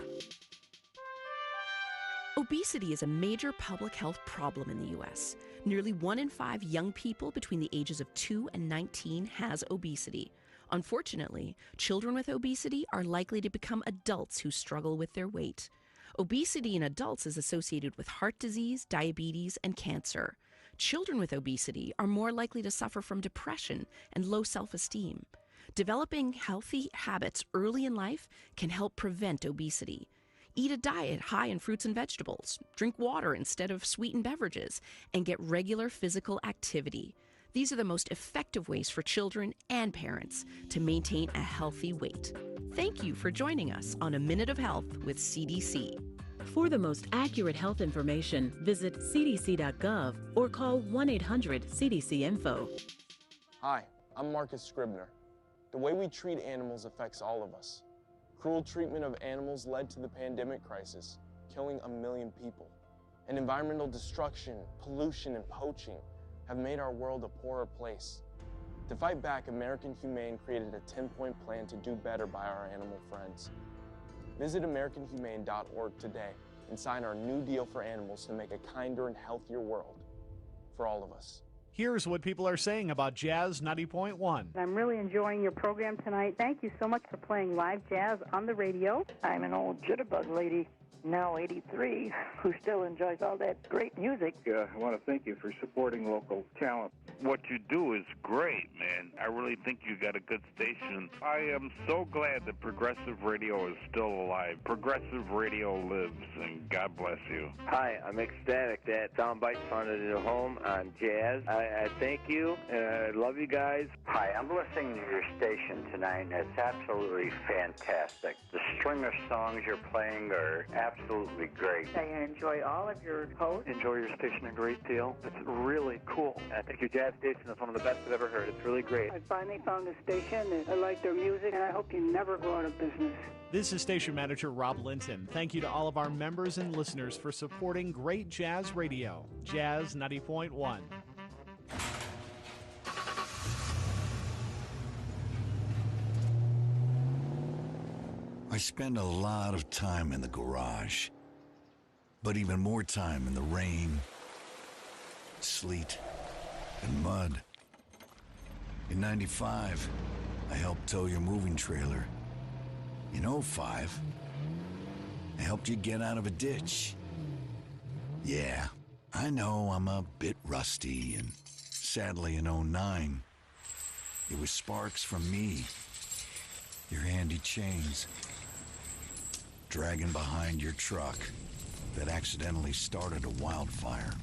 Obesity is a major public health problem in the U.S. Nearly 1 in 5 young people between the ages of 2 and 19 has obesity. Unfortunately, children with obesity are likely to become adults who struggle with their weight. Obesity in adults is associated with heart disease, diabetes, and cancer. Children with obesity are more likely to suffer from depression and low self-esteem. Developing healthy habits early in life can help prevent obesity. Eat a diet high in fruits and vegetables, drink water instead of sweetened beverages, and get regular physical activity. These are the most effective ways for children and parents to maintain a healthy weight. Thank you for joining us on A Minute of Health with CDC. For the most accurate health information, visit cdc.gov or call 1-800-CDC-INFO. Hi, I'm Marcus Scribner. The way we treat animals affects all of us. Cruel treatment of animals led to the pandemic crisis, killing 1 million people. And environmental destruction, pollution, and poaching have made our world a poorer place. To fight back, American Humane created a 10-point plan to do better by our animal friends. Visit AmericanHumane.org today and sign our new deal for animals to make a kinder and healthier world for all of us. Here's what people are saying about Jazz 90.1. I'm really enjoying your program tonight. Thank you so much for playing live jazz on the radio. I'm an old jitterbug lady, now 83, who still enjoys all that great music. I want to thank you for supporting local talent. What you do is great, man. I really think you got a good station. I am so glad that progressive radio is still alive. Progressive radio lives, and God bless you. Hi, I'm ecstatic that Bytes found a new home on jazz. I thank you, and I love you guys. Hi, I'm listening to your station tonight, and it's absolutely fantastic. The string of songs you're playing are absolutely great. I enjoy all of your hosts. Enjoy your station a great deal. It's really cool. I think your jazz station is one of the best I've ever heard. It's really great. I finally found a station, and I like their music, and I hope you never go out of business. This is station manager Rob Linton. Thank you to all of our members and listeners for supporting great jazz radio. Jazz 90.1. I spend a lot of time in the garage, but even more time in the rain, sleet, and mud. In '95, I helped tow your moving trailer. In '05, I helped you get out of a ditch. Yeah, I know I'm a bit rusty, and sadly in '09, it was sparks from me, your handy chains, dragging behind your truck that accidentally started a wildfire.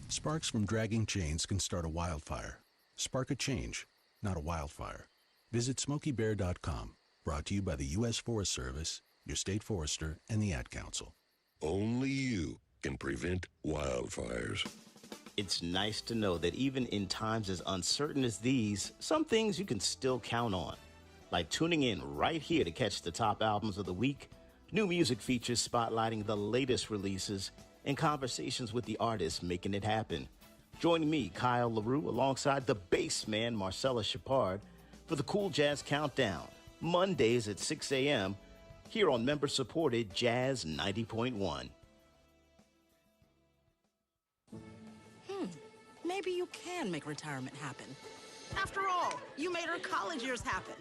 Sparks from dragging chains can start a wildfire. Spark a change, not a wildfire. Visit SmokeyBear.com. Brought to you by the U.S. Forest Service, your state forester, and the Ad Council. Only you can prevent wildfires. It's nice to know that even in times as uncertain as these, some things you can still count on. Like tuning in right here to catch the top albums of the week, new music features spotlighting the latest releases, and conversations with the artists making it happen. Join me, Kyle LaRue, alongside the bass man, Marcella Shepard, for the Cool Jazz Countdown, Mondays at 6 a.m., here on member-supported Jazz 90.1. Maybe you can make retirement happen. After all, you made her college years happen.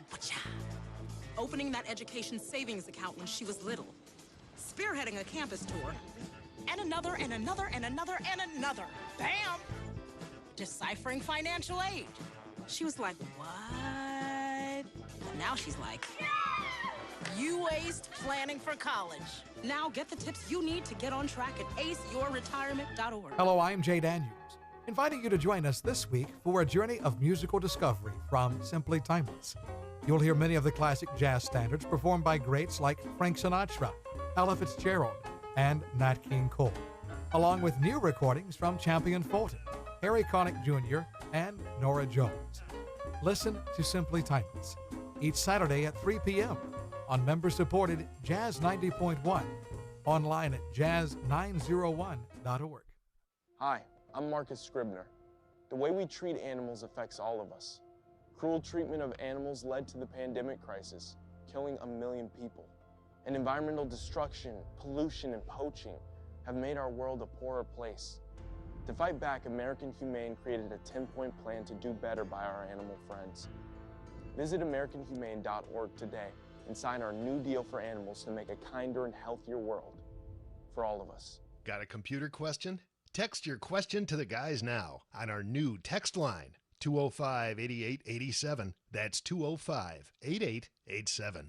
opening that education savings account when she was little, spearheading a campus tour, and another, and another, and another, and another. Bam! Deciphering financial aid. She was like, what? But now she's like, you aced planning for college. Now get the tips you need to get on track at aceyourretirement.org. Hello, I'm Jay Daniels, inviting you to join us this week for a journey of musical discovery from Simply Timeless. You'll hear many of the classic jazz standards performed by greats like Frank Sinatra, Ella Fitzgerald, and Nat King Cole, along with new recordings from Champion Fulton, Harry Connick Jr., and Norah Jones. Listen to Simply Timeless each Saturday at 3 p.m. on member-supported Jazz 90.1, online at jazz901.org. Hi, I'm Marcus Scribner. The way we treat animals affects all of us. Cruel treatment of animals led to the pandemic crisis, killing 1 million people. And environmental destruction, pollution, and poaching have made our world a poorer place. To fight back, American Humane created a 10-point plan to do better by our animal friends. Visit AmericanHumane.org today and sign our new deal for animals to make a kinder and healthier world for all of us. Got a computer question? Text your question to the guys now on our new text line, 205-8887. That's 205-8887.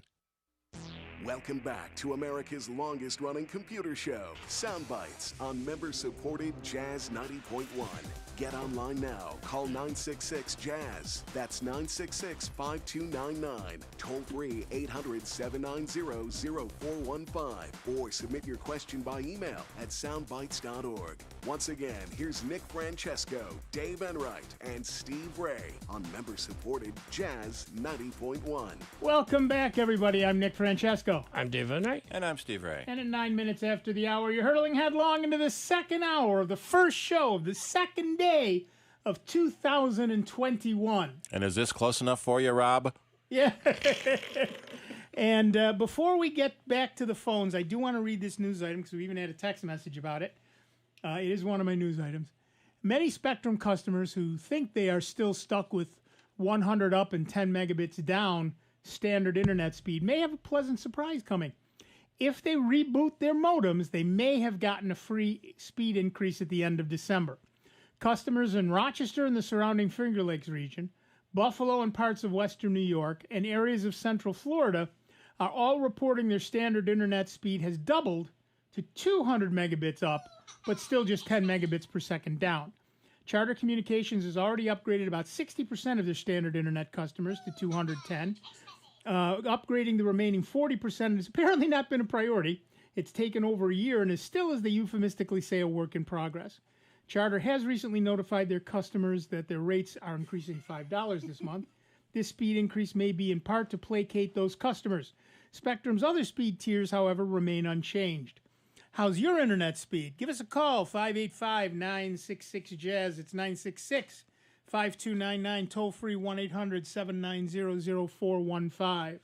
Welcome back to America's longest-running computer show, Sound Bytes, on member-supported Jazz 90.1. Get online now. Call 966-JAZZ. That's 966-5299. Toll-free 800-790-0415. Or submit your question by email at soundbytes.org. Once again, here's Nick Francesco, Dave Enright, and Steve Ray on member-supported Jazz 90.1. Welcome back, everybody. I'm Nick Francesco. I'm Dave Enright. And I'm Steve Ray. And at 9 minutes after the hour, you're hurtling headlong into the second hour of the first show of the second day of 2021. And is this close enough for you, Rob? Yeah. And before we get back to the phones, I do want to read this news item because we even had a text message about it. It is one of my news items. Many Spectrum customers who think they are still stuck with 100 up and 10 megabits down standard internet speed may have a pleasant surprise coming. If they reboot their modems, they may have gotten a free speed increase at the end of December. Customers in Rochester and the surrounding Finger Lakes region, Buffalo and parts of western New York, and areas of central Florida are all reporting their standard internet speed has doubled to 200 megabits up, but still just 10 megabits per second down. Charter Communications has already upgraded about 60% of their standard internet customers to 210. Upgrading the remaining 40% has apparently not been a priority. It's taken over a year and is still, as they euphemistically say, a work in progress. Charter has recently notified their customers that their rates are increasing $5 this month. This speed increase may be in part to placate those customers. Spectrum's other speed tiers, however, remain unchanged. How's your internet speed? Give us a call, 585-966-JAZZ. It's 966-5299, toll-free 1-800-790-0415.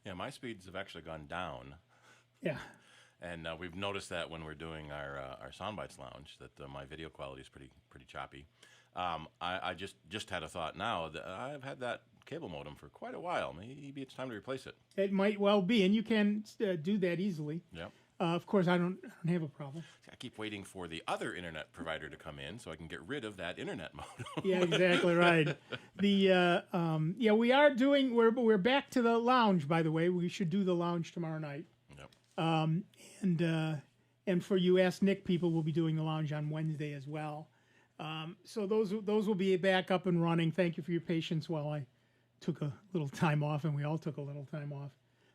Yeah, my speeds have actually gone down. Yeah. And we've noticed that when we're doing our Soundbites Lounge, that my video quality is pretty choppy. I just had a thought now that I've had that cable modem for quite a while. Maybe it's time to replace it. It might well be, and you can do that easily. Yep. Of course, I don't have a problem. I keep waiting for the other internet provider to come in so I can get rid of that internet modem. Yeah, exactly right. We are doing. We're back to the lounge. By the way, we should do the lounge tomorrow night. Yep. And for you Ask Nick people, we'll be doing the lounge on Wednesday as well. So those will be back up and running. Thank you for your patience while I took a little time off, and we all took a little time off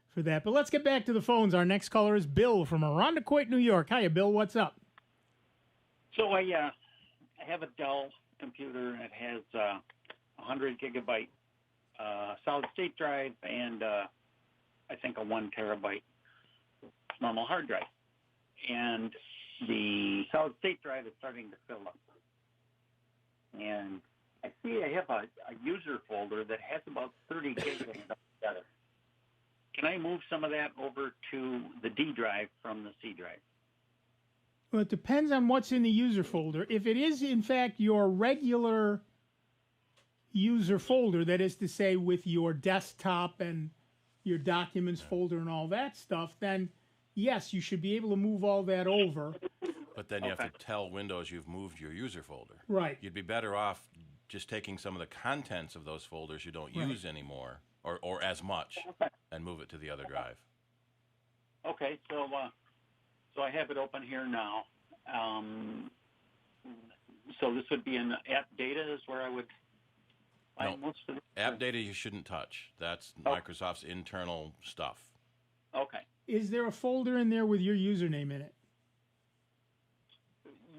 for that. But let's get back to the phones. Our next caller is Bill from Arundecoit, New York. Hiya, Bill. What's up? So I have a Dell computer that has 100 gigabyte solid state drive and I think a 1 terabyte normal hard drive. And the solid state drive is starting to fill up. And I see I have a user folder that has about 30 gigs of it together. Can I move some of that over to the D drive from the C drive? Well, it depends on what's in the user folder. If it is, in fact, your regular user folder, that is to say with your desktop and your documents folder and all that stuff, then yes, you should be able to move all that over. But then you have to tell Windows you've moved your user folder. Right. You'd be better off just taking some of the contents of those folders you don't use anymore or as much and move it to the other drive. Okay, so I have it open here now. So this would be in app data is where I would find most of it? App data you shouldn't touch. That's Microsoft's internal stuff. Okay. Is there a folder in there with your username in it?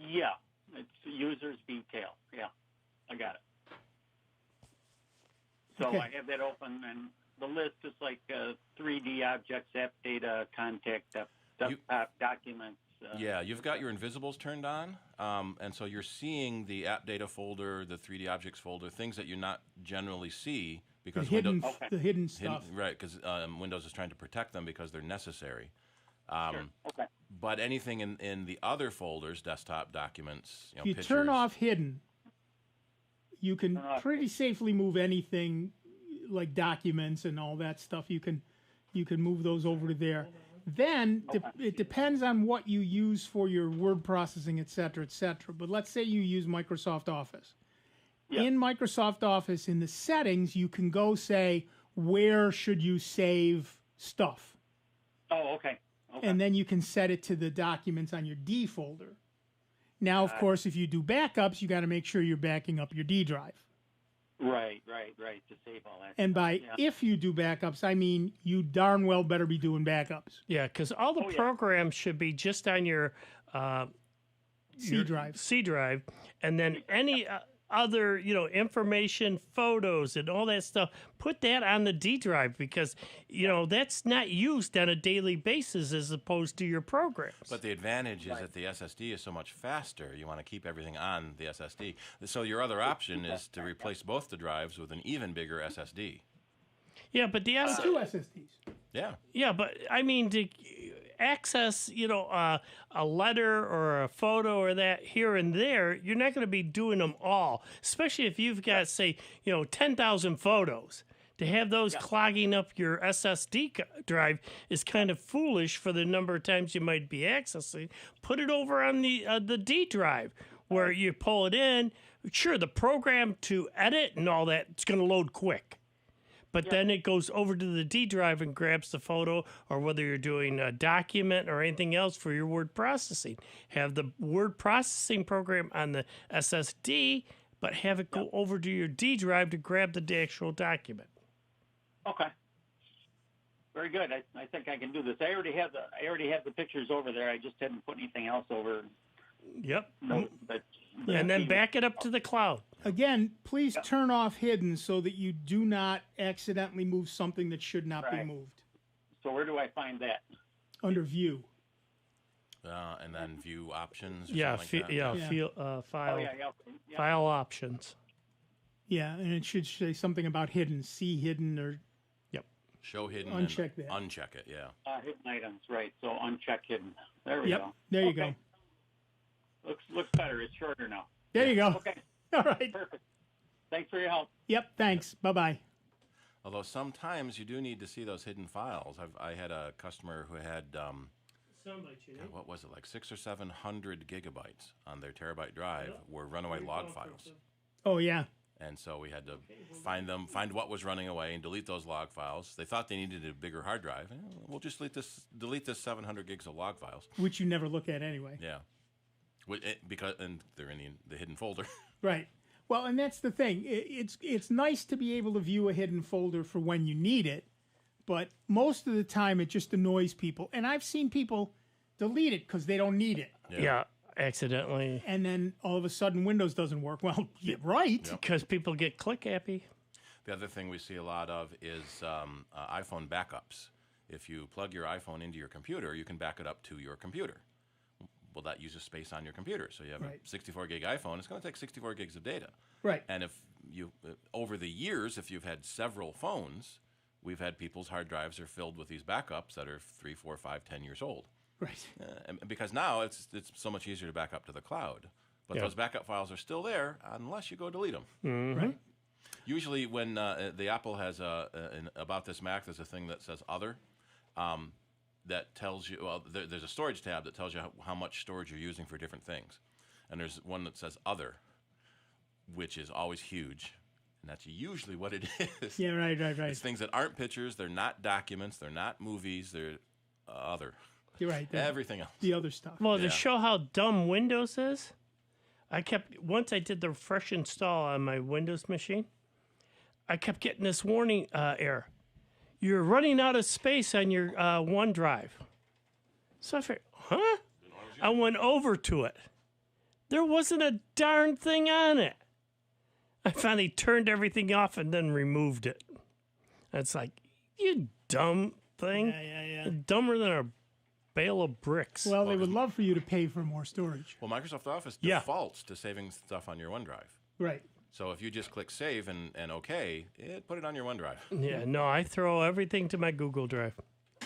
Yeah, it's users detail. Yeah, I got it. So Okay. I have that open, and the list is like 3D objects, app data, contact, desktop documents. Yeah, you've got your invisibles turned on, and so you're seeing the app data folder, the 3D objects folder, things that you not generally see because the hidden stuff. Right, because Windows is trying to protect them because they're necessary. Sure. Okay. But anything in the other folders, desktop documents, If you pictures, turn off hidden, you can pretty safely move anything like documents and all that stuff. You can move those over to there. Then it depends on what you use for your word processing, et cetera, et cetera. But let's say you use Microsoft Office. In Microsoft Office, in the settings, you can go say, where should you save stuff? Oh, okay. And then you can set it to the documents on your D folder. Now, of course, if you do backups, you got to make sure you're backing up your D drive. Right, to save all that. And by if you do backups, I mean you darn well better be doing backups. Yeah, because all the programs should be just on your C drive. C drive, and then any other information, photos, and all that stuff, put that on the D drive because that's not used on a daily basis as opposed to your programs. But the advantage is that the SSD is so much faster. You want to keep everything on the SSD. So your other option is to replace both the drives with an even bigger SSD. Yeah, but the two SSDs. Yeah. Yeah, but I mean to access, a letter or a photo or that here and there, you're not going to be doing them all, especially if you've got, say, 10,000 photos. To have those clogging up your SSD drive is kind of foolish for the number of times you might be accessing. Put it over on the D drive where you pull it in. Sure, the program to edit and all that, it's going to load quick. But then it goes over to the D drive and grabs the photo, or whether you're doing a document or anything else for your word processing. Have the word processing program on the SSD, but have it go over to your D drive to grab the actual document. Okay. Very good. I think I can do this. I already have the pictures over there. I just hadn't put anything else over. Yep. No, but and then back it up to the cloud. Again, please turn off hidden so that you do not accidentally move something that should not be moved. So where do I find that? Under view. And then view options. Or Yeah, something like that. file. File options. Yeah, and it should say something about hidden. See hidden or. Yep. Show hidden. Uncheck that. Uncheck it. Yeah. Hidden items, right? So uncheck hidden. There we Yep. go. There you go. Looks better. It's shorter now. There you go. Okay. All right. Perfect. Thanks for your help. Yep. Thanks. Bye-bye. Although sometimes you do need to see those hidden files. I had a customer who had what was it, like 600 or 700 gigabytes on their terabyte drive were runaway log files. Oh yeah. And so we had to find what was running away and delete those log files. They thought they needed a bigger hard drive. We'll just delete this 700 gigs of log files, which you never look at anyway. Yeah. Because they're in the hidden folder. Right. Well, and that's the thing. It's nice to be able to view a hidden folder for when you need it, but most of the time it just annoys people. And I've seen people delete it because they don't need it. Yeah, accidentally. And then all of a sudden Windows doesn't work. Well, yeah, right. Because people get click happy. The other thing we see a lot of is iPhone backups. If you plug your iPhone into your computer, you can back it up to your computer. Well, that uses space on your computer. So you have a 64 gig iPhone, it's going to take 64 gigs of data. Right. And if you, over the years, if you've had several phones, we've had people's hard drives are filled with these backups that are 3, 4, 5, 10 years old. Right. Because now it's so much easier to back up to the cloud. But those backup files are still there unless you go delete them. Mm-hmm. Right. Usually, when the Apple has about this Mac, there's a thing that says Other, that tells you. Well, there's a storage tab that tells you how much storage you're using for different things, and there's one that says Other, which is always huge, and that's usually what it is. Yeah, right. It's things that aren't pictures, they're not documents, they're not movies, they're other. You're right. Everything else. The other stuff. Well, to show how dumb Windows is, once I did the fresh install on my Windows machine, I kept getting this warning error. You're running out of space on your OneDrive. So I figured, huh? I went over to it. There wasn't a darn thing on it. I finally turned everything off and then removed it. It's like, you dumb thing. Yeah. Dumber than a bale of bricks. Well, they would love for you to pay for more storage. Well, Microsoft Office defaults to saving stuff on your OneDrive. Right. So if you just click Save and OK, put it on your OneDrive. Yeah, no, I throw everything to my Google Drive.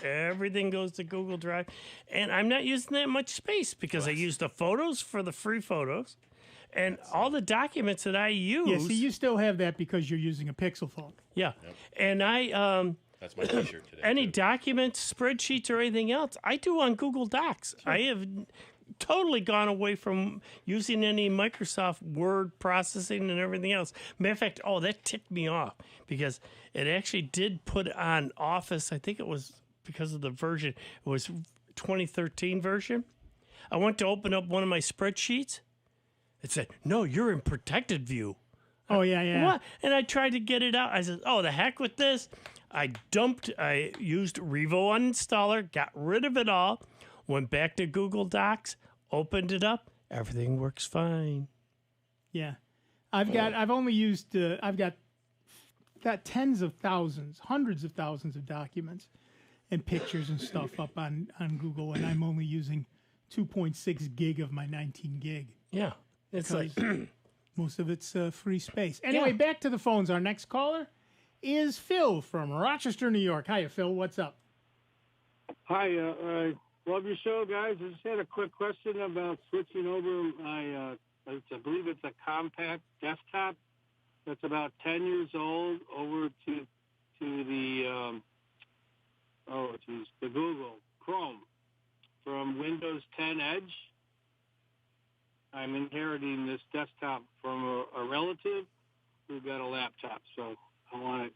Everything goes to Google Drive. And I'm not using that much space because I use the photos for the free photos. And all the documents that I use. Yeah, see, you still have that because you're using a Pixel phone. Yeah. Yep. And I. That's my T-shirt today. Any documents, spreadsheets, or anything else, I do on Google Docs. Sure. I have totally gone away from using any Microsoft Word processing and everything else. Matter of fact, that ticked me off because it actually did put on Office. I think it was because of the version. It was 2013 version. I went to open up one of my spreadsheets. It said, no, you're in protected view. Oh, yeah. What? And I tried to get it out. I said, the heck with this. I used Revo Uninstaller, got rid of it all, went back to Google Docs, opened it up. Everything works fine. Yeah. I've got tens of thousands, hundreds of thousands of documents and pictures and stuff up on Google, and I'm only using 2.6 gig of my 19 gig. Yeah. It's like most of it's free space. Anyway, back to the phones. Our next caller is Phil from Rochester, New York. Hiya, Phil. What's up? Hi. I love your show, guys. I just had a quick question about switching over my, I believe it's a compact desktop that's about 10 years old over to the, the Google Chrome from Windows 10 Edge. I'm inheriting this desktop from a relative who got a laptop, so I want to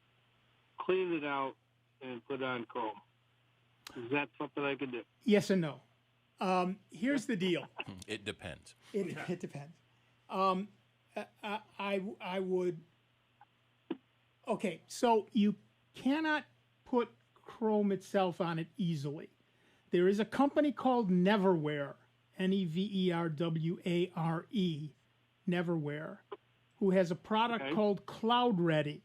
clean it out and put it on Chrome. Is that something I can do? Yes and no. Here's the deal. It depends. It depends. I would. Okay, so you cannot put Chrome itself on it easily. There is a company called Neverware, Neverware, Neverware, who has a product called Cloud Ready,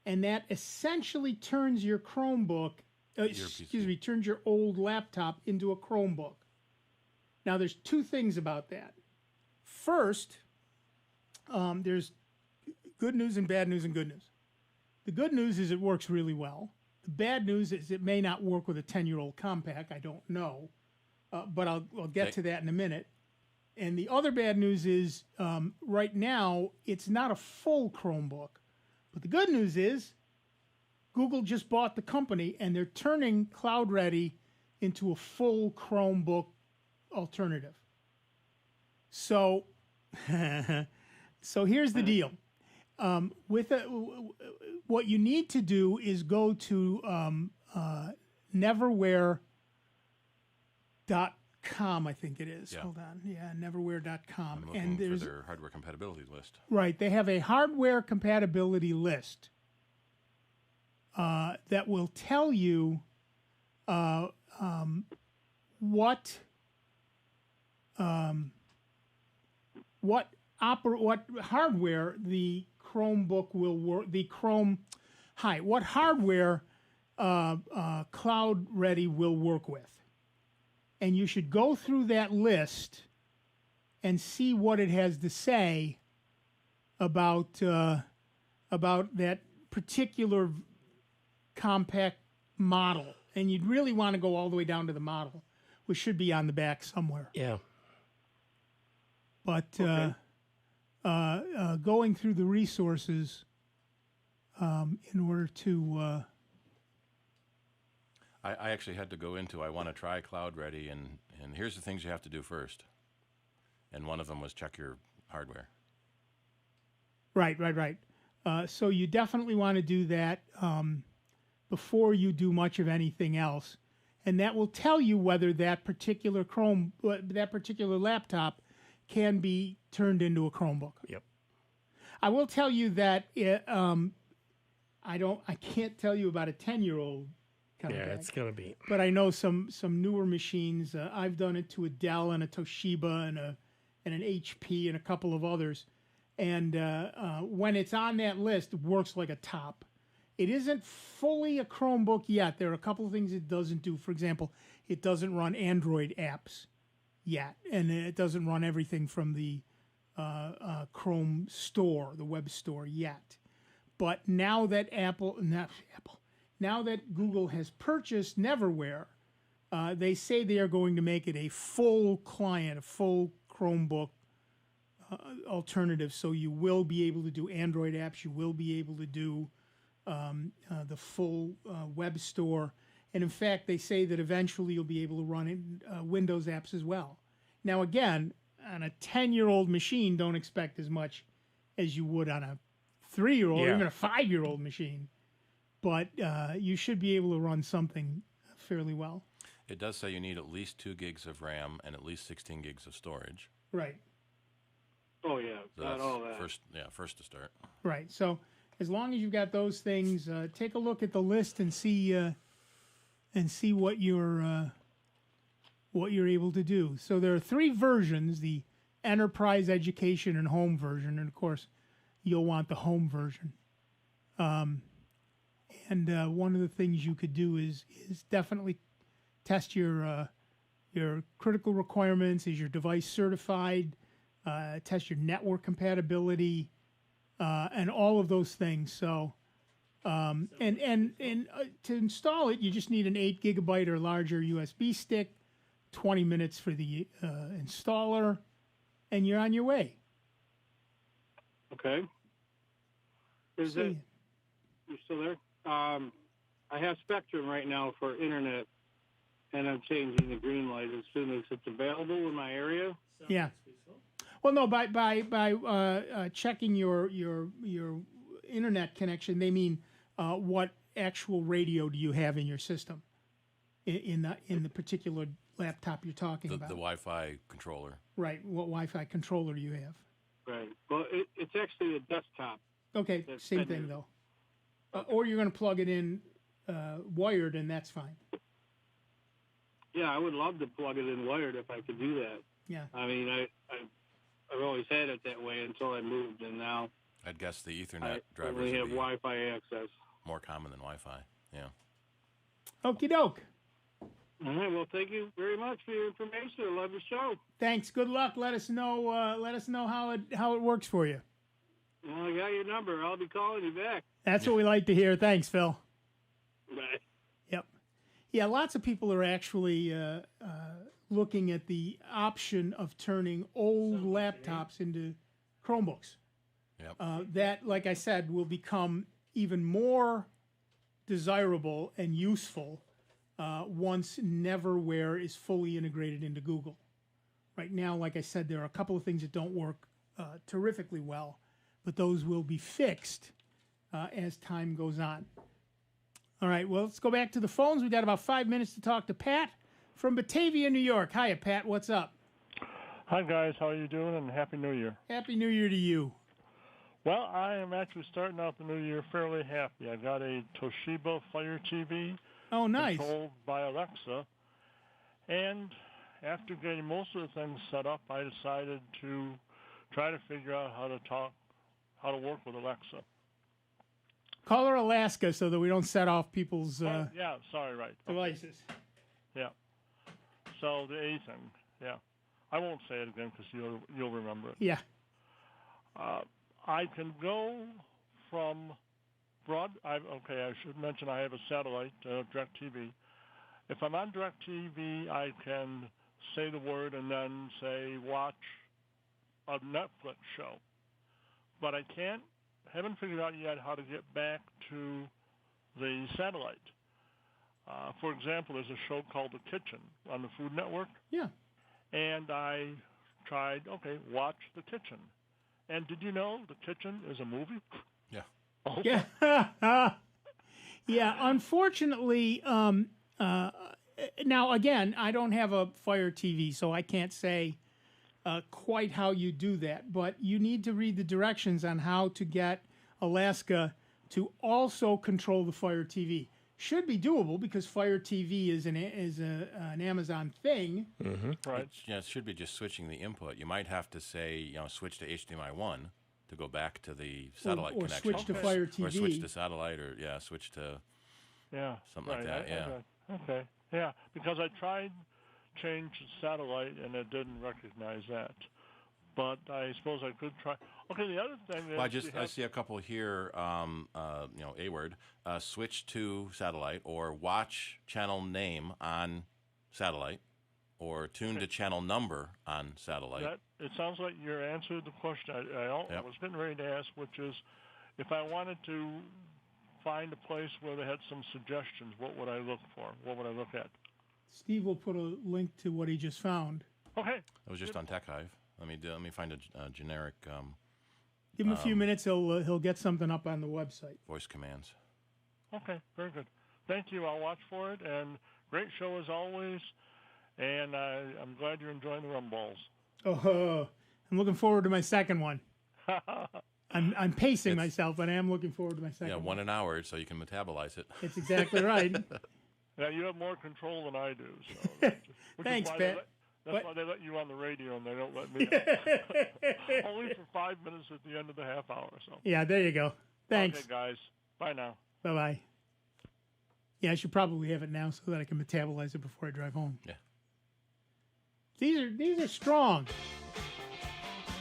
and that essentially turns your Chromebook, turns your old laptop into a Chromebook. Now, there's two things about that. First, there's good news and bad news and good news. The good news is it works really well. The bad news is it may not work with a 10-year-old compact. I don't know, but I'll get to that in a minute. And the other bad news is right now it's not a full Chromebook. But the good news is Google just bought the company and they're turning Cloud Ready into a full Chromebook alternative. So, here's the deal. What you need to do is go to Neverware.com, I think it is. Yeah. Hold on. Yeah, Neverware.com. And there's for their hardware compatibility list. Right. They have a hardware compatibility list that will tell you what hardware the Chromebook will work. What hardware Cloud Ready will work with. And you should go through that list and see what it has to say about that particular compact model. And you'd really want to go all the way down to the model, which should be on the back somewhere. Yeah. But going through the resources in order to. I actually had to go into, I want to try Cloud Ready, and here's the things you have to do first. And one of them was check your hardware. Right. So you definitely want to do that before you do much of anything else. And that will tell you whether that particular laptop can be turned into a Chromebook. Yep. I will tell you that I can't tell you about a 10-year-old kind of bag. It's gonna be. But I know some newer machines. I've done it to a Dell and a Toshiba and an HP and a couple of others. And when it's on that list, it works like a top. It isn't fully a Chromebook yet. There are a couple of things it doesn't do. For example, it doesn't run Android apps yet, and it doesn't run everything from the Chrome store, the web store yet. But now that now that Google has purchased Neverware, they say they are going to make it a full client, a full Chromebook alternative. So you will be able to do Android apps. You will be able to do the full web store. And in fact, they say that eventually you'll be able to run in, Windows apps as well. Now, again, on a 10-year-old machine, don't expect as much as you would on a 3-year-old or even a 5-year-old machine. But you should be able to run something fairly well. It does say you need at least 2 gigs of RAM and at least 16 gigs of storage. Right. Oh, yeah, So got that's all that. first to start. Right. So as long as you've got those things, take a look at the list and see what you're able to do. So there are 3 versions: the Enterprise, Education, and Home version. And of course, you'll want the Home version. And one of the things you could do is definitely test your critical requirements. Is your device certified? Test your network compatibility, and all of those things. So, and to install it, you just need an 8 gigabyte or larger USB stick, 20 minutes for the installer, and you're on your way. Okay. You're still there? I have Spectrum right now for internet, and I'm changing the green light as soon as it's available in my area. Yeah. Well, no, by checking your internet connection, they mean what actual radio do you have in your system in the particular laptop you're talking about? The Wi-Fi controller. Right. What Wi-Fi controller do you have? Right. Well, it's actually a desktop. Okay, same thing though. Or you're going to plug it in wired, and that's fine. Yeah, I would love to plug it in wired if I could do that. Yeah. I mean, I've always had it that way until I moved, and now I'd guess the Ethernet I drivers only would have be Wi-Fi access. more common than Wi-Fi. Yeah. Okie doke. All right. Well, thank you very much for your information. I love your show. Thanks. Good luck. Let us know how it works for you. Well, I got your number. I'll be calling you back. That's what we like to hear. Thanks, Phil. Bye. Yep. Yeah, lots of people are actually looking at the option of turning old laptops into Chromebooks. Yep. That, like I said, will become even more desirable and useful once Neverware is fully integrated into Google. Right now, like I said, there are a couple of things that don't work terrifically well, but those will be fixed as time goes on. All right, well, let's go back to the phones. We've got about 5 minutes to talk to Pat from Batavia, New York. Hiya, Pat. What's up? Hi, guys. How are you doing? And Happy New Year. Happy New Year to you. Well, I am actually starting out the new year fairly happy. I got a Toshiba Fire TV. Oh, nice. Controlled by Alexa. And after getting most of the things set up, I decided to try to figure out how to work with Alexa. Call her Alaska so that we don't set off people's yeah, sorry, right. devices. Yeah. So the A thing, yeah. I won't say it again because you'll remember it. Yeah. I can go from I should mention I have a satellite, DirecTV. If I'm on DirecTV, I can say the word and then say watch a Netflix show. But I can't haven't figured out yet how to get back to the satellite. For example, there's a show called The Kitchen on the Food Network. Yeah. And I tried, watch The Kitchen. And did you know The Kitchen is a movie? Yeah. Yeah. Yeah, unfortunately, now again, I don't have a Fire TV, so I can't say quite how you do that, but you need to read the directions on how to get Alaska to also control the Fire TV. Should be doable because Fire TV is an Amazon thing. Mm-hmm. Right. It should be just switching the input. You might have to say, switch to HDMI 1 to go back to the satellite or connection. Switch to Fire TV. Or switch to satellite, or switch to something like that. Okay. Yeah, because I tried change satellite and it didn't recognize that. But I suppose I could try. Okay, the other thing is... Well, I see a couple here, A word, switch to satellite, or watch channel name on satellite, or tune to channel number on satellite. It sounds like you answered the question I was getting ready to ask, which is, if I wanted to find a place where they had some suggestions, what would I look for? What would I look at? Steve will put a link to what he just found. Okay. It was just on Tech Hive. Let me find a generic. Give him a few minutes. He'll get something up on the website. Voice commands. Okay, very good. Thank you. I'll watch for it. And great show as always. And I'm glad you're enjoying the rum balls. Oh, I'm looking forward to my second one. I'm pacing myself, but I am looking forward to my second. Yeah, one an hour, so you can metabolize it. That's exactly right. Yeah, you have more control than I do. So Thanks, Pat. That's why they let you on the radio and they don't let me only for 5 minutes at the end of the half hour. So. Yeah, there you go. Thanks. Okay, guys. Bye now. Bye-bye. Yeah, I should probably have it now so that I can metabolize it before I drive home. Yeah. These are strong.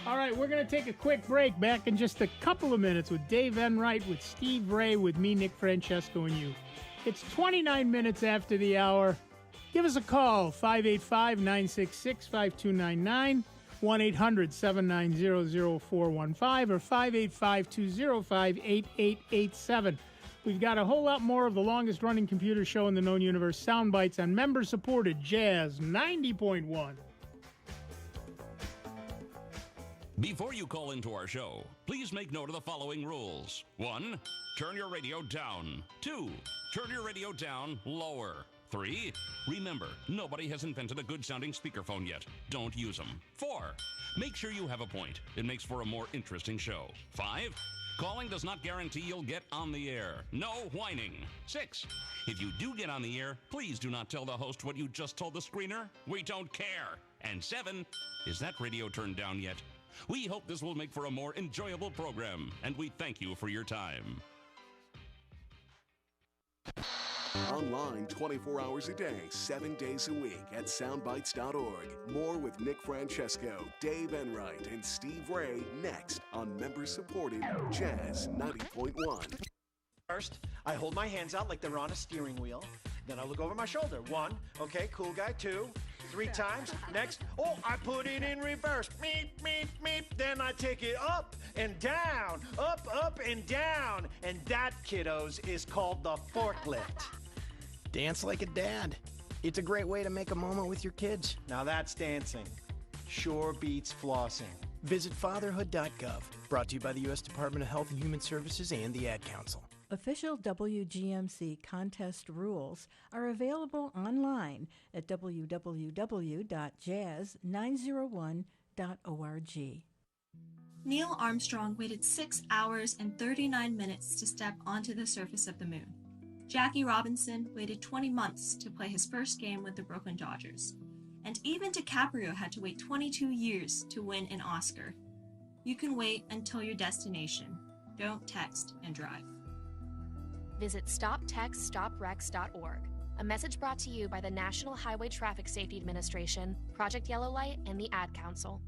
All right, we're going to take a quick break. Back in just a couple of minutes with Dave Enright, with Steve Ray, with me, Nick Francesco, and you. It's 29 minutes after the hour. Give us a call, 585-966-5299, 1-800-790-0415, or 585-205-8887. We've got a whole lot more of the longest-running computer show in the known universe, Sound Bytes, on member-supported Jazz 90.1. Before you call into our show, please make note of the following rules. 1, turn your radio down. 2, turn your radio down lower. 3, remember, nobody has invented a good-sounding speakerphone yet. Don't use them. 4, make sure you have a point. It makes for a more interesting show. 5, calling does not guarantee you'll get on the air. No whining. 6, if you do get on the air, please do not tell the host what you just told the screener. We don't care. And 7, is that radio turned down yet? We hope this will make for a more enjoyable program, and we thank you for your time. Online 24 hours a day, 7 days a week at soundbytes.org. More with Nick Francesco, Dave Enright, and Steve Ray next on member-supported Jazz 90.1. First, I hold my hands out like they're on a steering wheel. Then I look over my shoulder. 1, okay, cool guy. 2, 3 times. Next, I put it in reverse. Meep, meep, meep. Then I take it up and down, up and down. And that, kiddos, is called the forklift. Dance like a dad. It's a great way to make a moment with your kids. Now that's dancing. Sure beats flossing. Visit fatherhood.gov. Brought to you by the U.S. Department of Health and Human Services and the Ad Council. Official WGMC contest rules are available online at www.jazz901.org. Neil Armstrong waited 6 hours and 39 minutes to step onto the surface of the moon. Jackie Robinson waited 20 months to play his first game with the Brooklyn Dodgers. And even DiCaprio had to wait 22 years to win an Oscar. You can wait until your destination. Don't text and drive. Visit StopTextStopWrecks.org. A message brought to you by the National Highway Traffic Safety Administration, Project Yellow Light, and the Ad Council.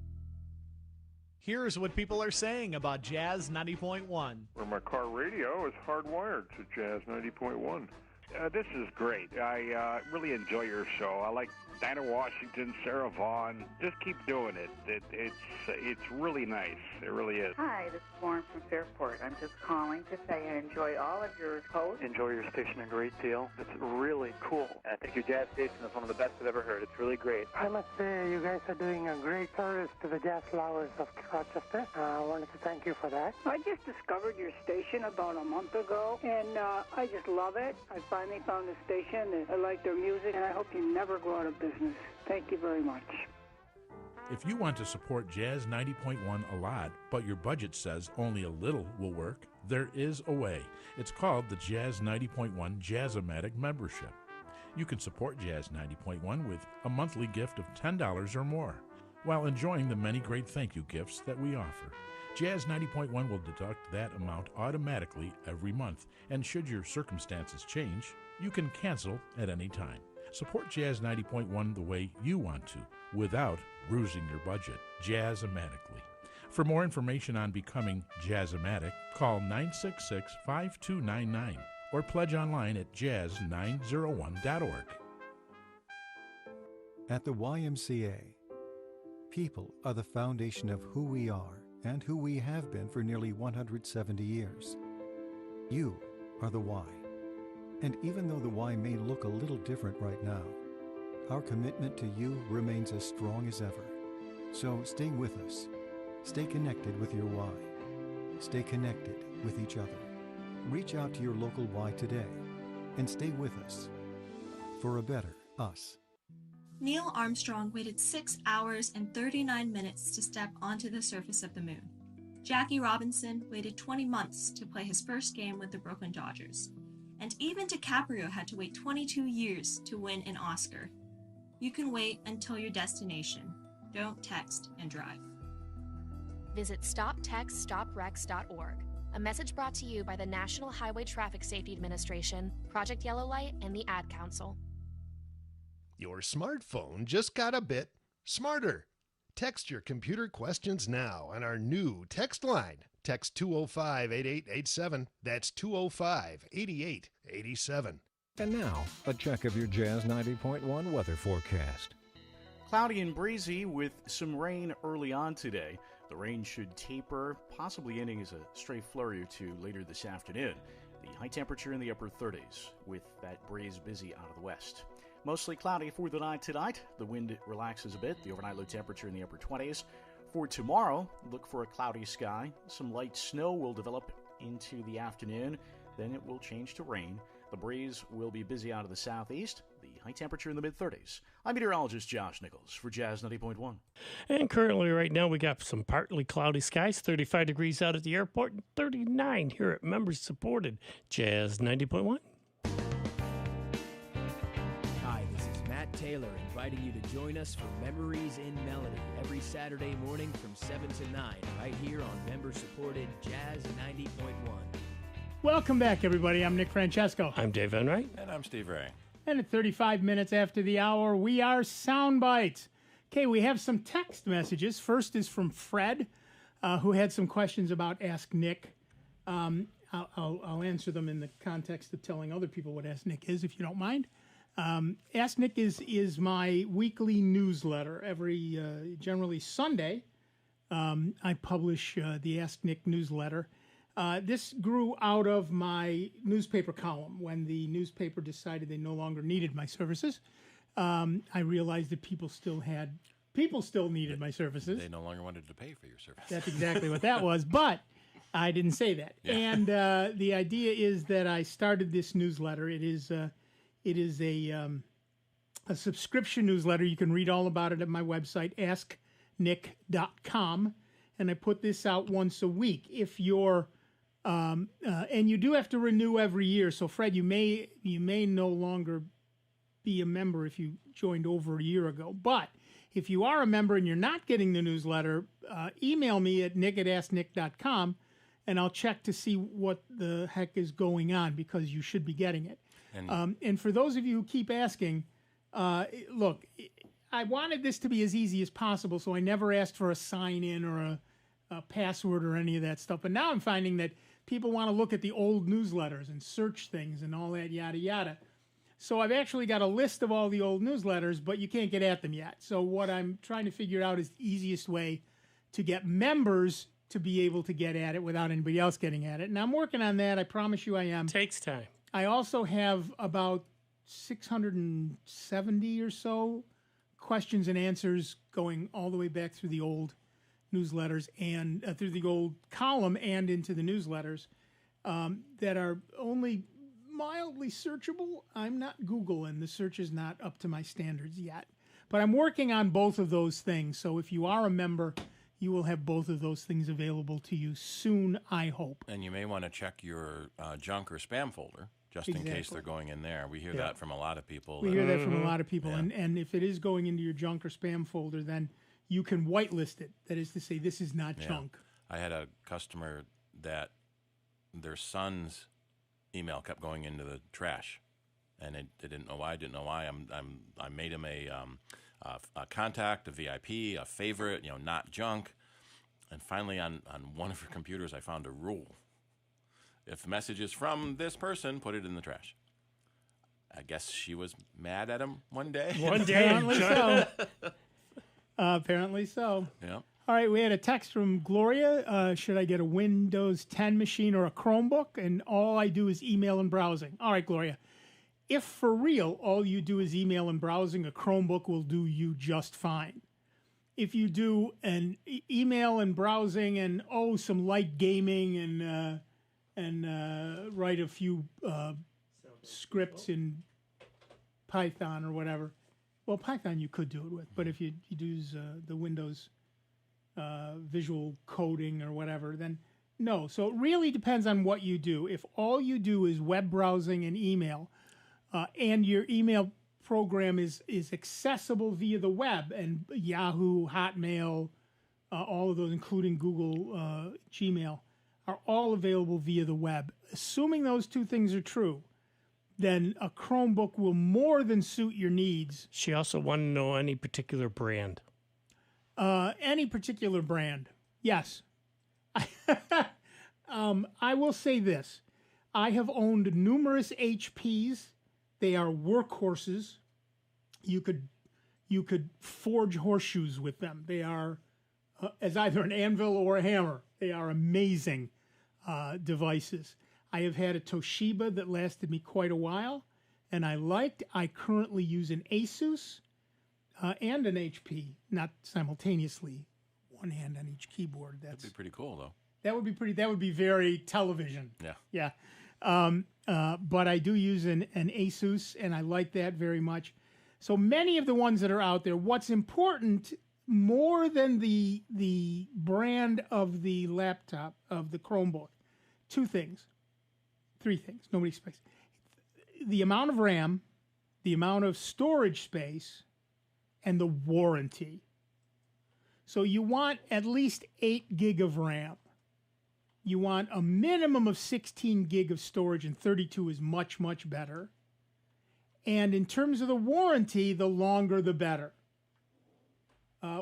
Here's what people are saying about Jazz 90.1. Where my car radio is hardwired to Jazz 90.1. This is great. I really enjoy your show. I like Dinah Washington, Sarah Vaughan. Just keep doing it. It's really nice. It really is. Hi, this is Lauren from Fairport. I'm just calling to say I enjoy all of your hosts. Enjoy your station a great deal. It's really cool. I think your jazz station is one of the best I've ever heard. It's really great. I must say you guys are doing a great service to the jazz lovers of Rochester. I wanted to thank you for that. I just discovered your station about a month ago, and I just love it. I finally found a station that I like their music, and I hope you never go out of business. Thank you very much. If you want to support Jazz 90.1 a lot, but your budget says only a little will work, there is a way. It's called the Jazz 90.1 Jazz-O-Matic membership. You can support Jazz 90.1 with a monthly gift of $10 or more, while enjoying the many great thank you gifts that we offer. Jazz 90.1 will deduct that amount automatically every month, and should your circumstances change, you can cancel at any time. Support Jazz 90.1 the way you want to, without bruising your budget, Jazz-O-Matically. For more information on becoming Jazz-O-Matic, call 966-5299 or pledge online at jazz901.org. At the YMCA, people are the foundation of who we are and who we have been for nearly 170 years. You are the why. And even though the why may look a little different right now, our commitment to you remains as strong as ever. So stay with us. Stay connected with your why. Stay connected with each other. Reach out to your local why today and stay with us for a better us. Neil Armstrong waited 6 hours and 39 minutes to step onto the surface of the moon. Jackie Robinson waited 20 months to play his first game with the Brooklyn Dodgers. And even DiCaprio had to wait 22 years to win an Oscar. You can wait until your destination. Don't text and drive. Visit StopTextStopWrecks.org. A message brought to you by the National Highway Traffic Safety Administration, Project Yellow Light, and the Ad Council. Your smartphone just got a bit smarter. Text your computer questions now on our new text line. Text 205-8887. That's 205-8887. And now, a check of your Jazz 90.1 weather forecast. Cloudy and breezy with some rain early on today. The rain should taper, possibly ending as a stray flurry or two later this afternoon. The high temperature in the upper 30s, with that breeze busy out of the west. Mostly cloudy for the night tonight. The wind relaxes a bit. The overnight low temperature in the upper 20s. For tomorrow, look for a cloudy sky. Some light snow will develop into the afternoon. Then it will change to rain. The breeze will be busy out of the southeast. The high temperature in the mid-30s. I'm meteorologist Josh Nichols for Jazz 90.1. And currently right now we got some partly cloudy skies, 35 degrees out at the airport, and 39 here at members-supported Jazz 90.1. Hi, this is Matt Taylor inviting you to join us for Memories in Melody every Saturday morning from 7 to 9 right here on member-supported Jazz 90.1. Welcome back, everybody. I'm Nick Francesco. I'm Dave Enright. And I'm Steve Ray. And at 35 minutes after the hour, we are Sound Bytes. Okay, we have some text messages. First is from Fred, who had some questions about Ask Nick. I'll answer them in the context of telling other people what Ask Nick is, if you don't mind. Ask Nick is my weekly newsletter. Every generally Sunday, I publish the Ask Nick newsletter. This grew out of my newspaper column. When the newspaper decided they no longer needed my services, I realized that people still needed my services. They no longer wanted to pay for your services. That's exactly what that was, but I didn't say that. Yeah. And the idea is that I started this newsletter. It is a subscription newsletter. You can read all about it at my website, asknick.com, and I put this out once a week. If you're and you do have to renew every year. So, Fred, you may no longer be a member if you joined over a year ago. But if you are a member and you're not getting the newsletter, email me at nick@asknick.com, and I'll check to see what the heck is going on, because you should be getting it. And for those of you who keep asking, look, I wanted this to be as easy as possible, so I never asked for a sign-in or password or any of that stuff. But now I'm finding that people want to look at the old newsletters and search things and all that yada yada. So I've actually got a list of all the old newsletters, but you can't get at them yet. So what I'm trying to figure out is the easiest way to get members to be able to get at it without anybody else getting at it. And I'm working on that. I promise you I am. Takes time. I also have about 670 or so questions and answers going all the way back through the old newsletters and through the old column and into the newsletters that are only mildly searchable. I'm not Google, and the search is not up to my standards yet. But I'm working on both of those things. So if you are a member, you will have both of those things available to you soon, I hope. And you may want to check your junk or spam folder just in case they're going in there. We hear that from a lot of people. We hear that from a lot of people. And if it is going into your junk or spam folder, then you can whitelist it. That is to say, this is not junk. I had a customer that their son's email kept going into the trash, and they didn't know why. I didn't know why. I made him a contact, a VIP, a favorite, not junk. And finally, on one of her computers, I found a rule: if the message is from this person, put it in the trash. I guess she was mad at him one day. One day, apparently so. Apparently so. Yeah. All right, we had a text from Gloria. Should I get a Windows 10 machine or a Chromebook? And all I do is email and browsing. All right, Gloria. If for real all you do is email and browsing, a Chromebook will do you just fine. If you do an email and browsing and some light gaming and write a few scripts in Python or whatever, well, Python you could do it with, but if you use the Windows visual coding or whatever, then no. So it really depends on what you do. If all you do is web browsing and email, and your email program is accessible via the web, and Yahoo, Hotmail, all of those, including Google Gmail, are all available via the web. Assuming those two things are true, then a Chromebook will more than suit your needs. She also wanted to know any particular brand. Any particular brand, yes. I will say this. I have owned numerous HPs. They are workhorses. You could forge horseshoes with them. They are as either an anvil or a hammer. They are amazing devices. I have had a Toshiba that lasted me quite a while, and I currently use an Asus and an HP, not simultaneously, one hand on each keyboard. That'd be pretty cool, though. That would be very television. Yeah. But I do use an Asus, and I like that very much. So many of the ones that are out there, what's important more than the brand of the laptop, of the Chromebook, three things, nobody expects. The amount of RAM, the amount of storage space, and the warranty. So you want at least 8 gig of RAM. You want a minimum of 16 gig of storage, and 32 is much, much better. And in terms of the warranty, the longer the better.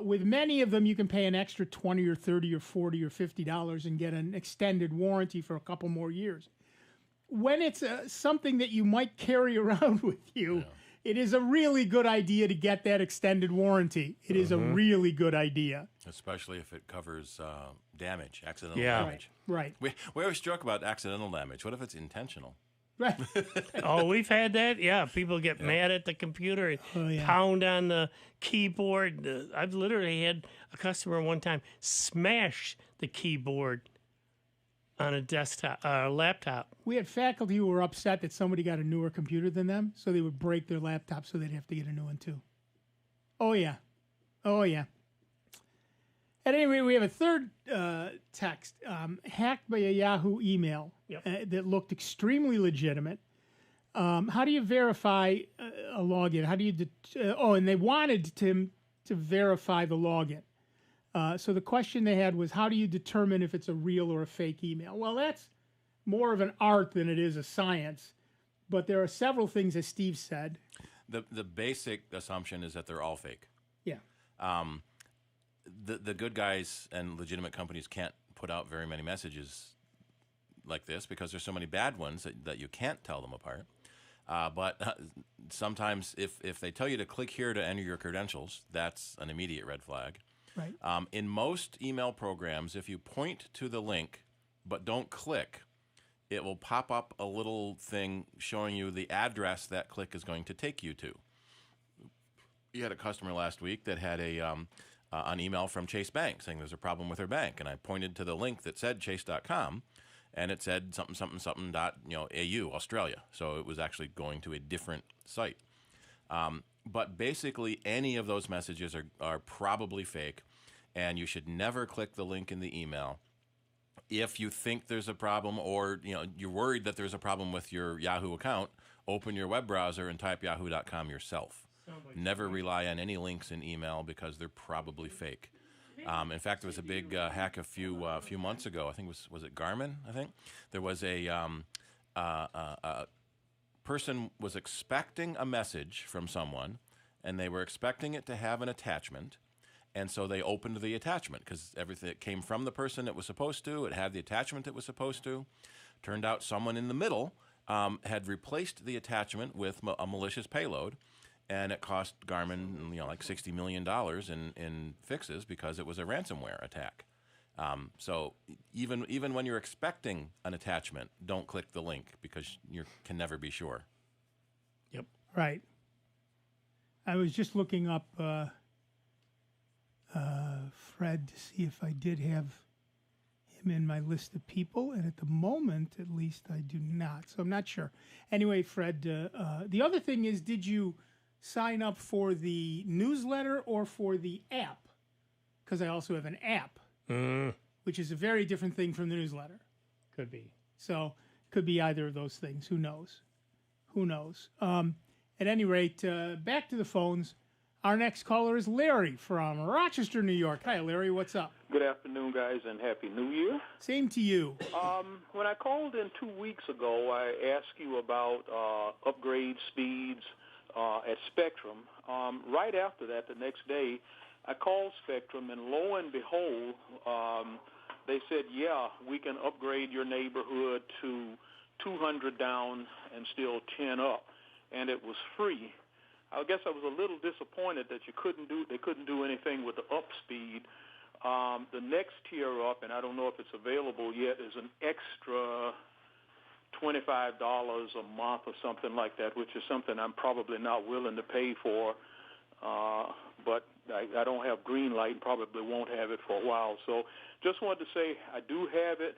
With many of them, you can pay an extra $20 or $30 or $40 or $50 and get an extended warranty for a couple more years. When it's something that you might carry around with you, it is a really good idea to get that extended warranty. It is a really good idea. Especially if it covers damage, accidental damage. Right. We always joke about accidental damage. What if it's intentional? Right. Oh, we've had that. Yeah, people get mad at the computer and pound on the keyboard. I've literally had a customer one time smash the keyboard on a desktop, laptop. We had faculty who were upset that somebody got a newer computer than them, so they would break their laptop so they'd have to get a new one too. Oh yeah. At any rate, we have a third text hacked by a Yahoo email that looked extremely legitimate. How do you verify a login? How do you? And they wanted to verify the login. So the question they had was, how do you determine if it's a real or a fake email? Well, that's more of an art than it is a science. But there are several things, as Steve said. The basic assumption is that they're all fake. Yeah. the good guys and legitimate companies can't put out very many messages like this because there's so many bad ones that you can't tell them apart. But sometimes if they tell you to click here to enter your credentials, that's an immediate red flag. Right. In most email programs, if you point to the link but don't click, it will pop up a little thing showing you the address that click is going to take you to. We had a customer last week that had an email from Chase Bank saying there's a problem with their bank, and I pointed to the link that said chase.com, and it said something dot AU Australia. So it was actually going to a different site. But basically, any of those messages are probably fake, and you should never click the link in the email. If you think there's a problem, or you're worried that there's a problem with your Yahoo account, open your web browser and type yahoo.com yourself. Never rely on any links in email because they're probably fake. In fact, there was a big hack a few months ago. I think was it Garmin? I think there was a person was expecting a message from someone, and they were expecting it to have an attachment, and so they opened the attachment because everything that came from the person it was supposed to, it had the attachment it was supposed to. Turned out someone in the middle had replaced the attachment with a malicious payload. And it cost Garmin, like $60 million in fixes because it was a ransomware attack. So even when you're expecting an attachment, don't click the link because you can never be sure. Yep. Right. I was just looking up Fred to see if I did have him in my list of people, and at the moment, at least, I do not. So I'm not sure. Anyway, Fred, the other thing is, did you sign up for the newsletter or for the app? Because I also have an app, which is a very different thing from the newsletter. Could be. So could be either of those things. Who knows? Who knows? At any rate, back to the phones. Our next caller is Larry from Rochester, New York. Hi, Larry. What's up? Good afternoon, guys, and Happy New Year. Same to you. When I called in 2 weeks ago, I asked you about upgrade speeds at Spectrum. Right after that, the next day, I called Spectrum, and lo and behold, they said, yeah, we can upgrade your neighborhood to 200 down and still 10 up, and it was free. I guess I was a little disappointed that they couldn't do anything with the up speed. The next tier up, and I don't know if it's available yet, is an extra $25 a month or something like that, which is something I'm probably not willing to pay for. But I don't have green light and probably won't have it for a while. So just wanted to say I do have it,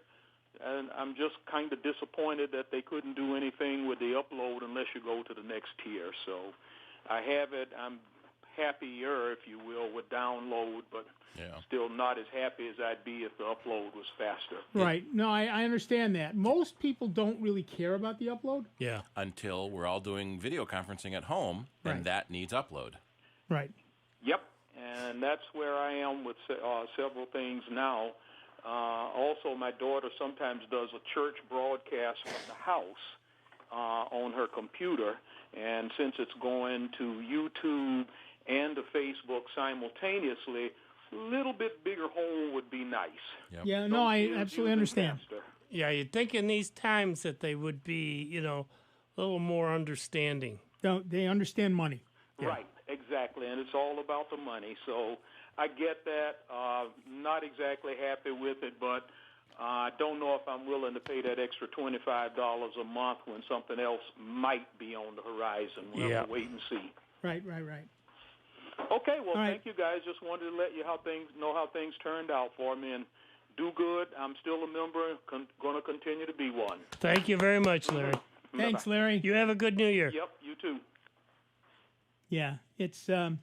and I'm just kind of disappointed that they couldn't do anything with the upload unless you go to the next tier. So I have it. I'm happier, if you will, with download, but still not as happy as I'd be if the upload was faster. Right. No, I understand that. Most people don't really care about the upload. Yeah. Until we're all doing video conferencing at home, and that needs upload. Right. Yep. And that's where I am with several things now. Also, my daughter sometimes does a church broadcast from the house on her computer, and since it's going to YouTube and to Facebook simultaneously, a little bit bigger hole would be nice. Yep. Yeah, no, I absolutely understand. Yeah, you'd think in these times that they would be, a little more understanding. They understand money. Yeah. Right, exactly, and it's all about the money. So I get that. Not exactly happy with it, but I don't know if I'm willing to pay that extra $25 a month when something else might be on the horizon. We'll have to wait and see. Right. Okay, well, thank you guys. Just wanted to let you know how things turned out for me, and do good. I'm still a member, going to continue to be one. Thank you very much, Larry. Thanks, Larry. You have a good New Year. Yep, you too. Yeah, it's in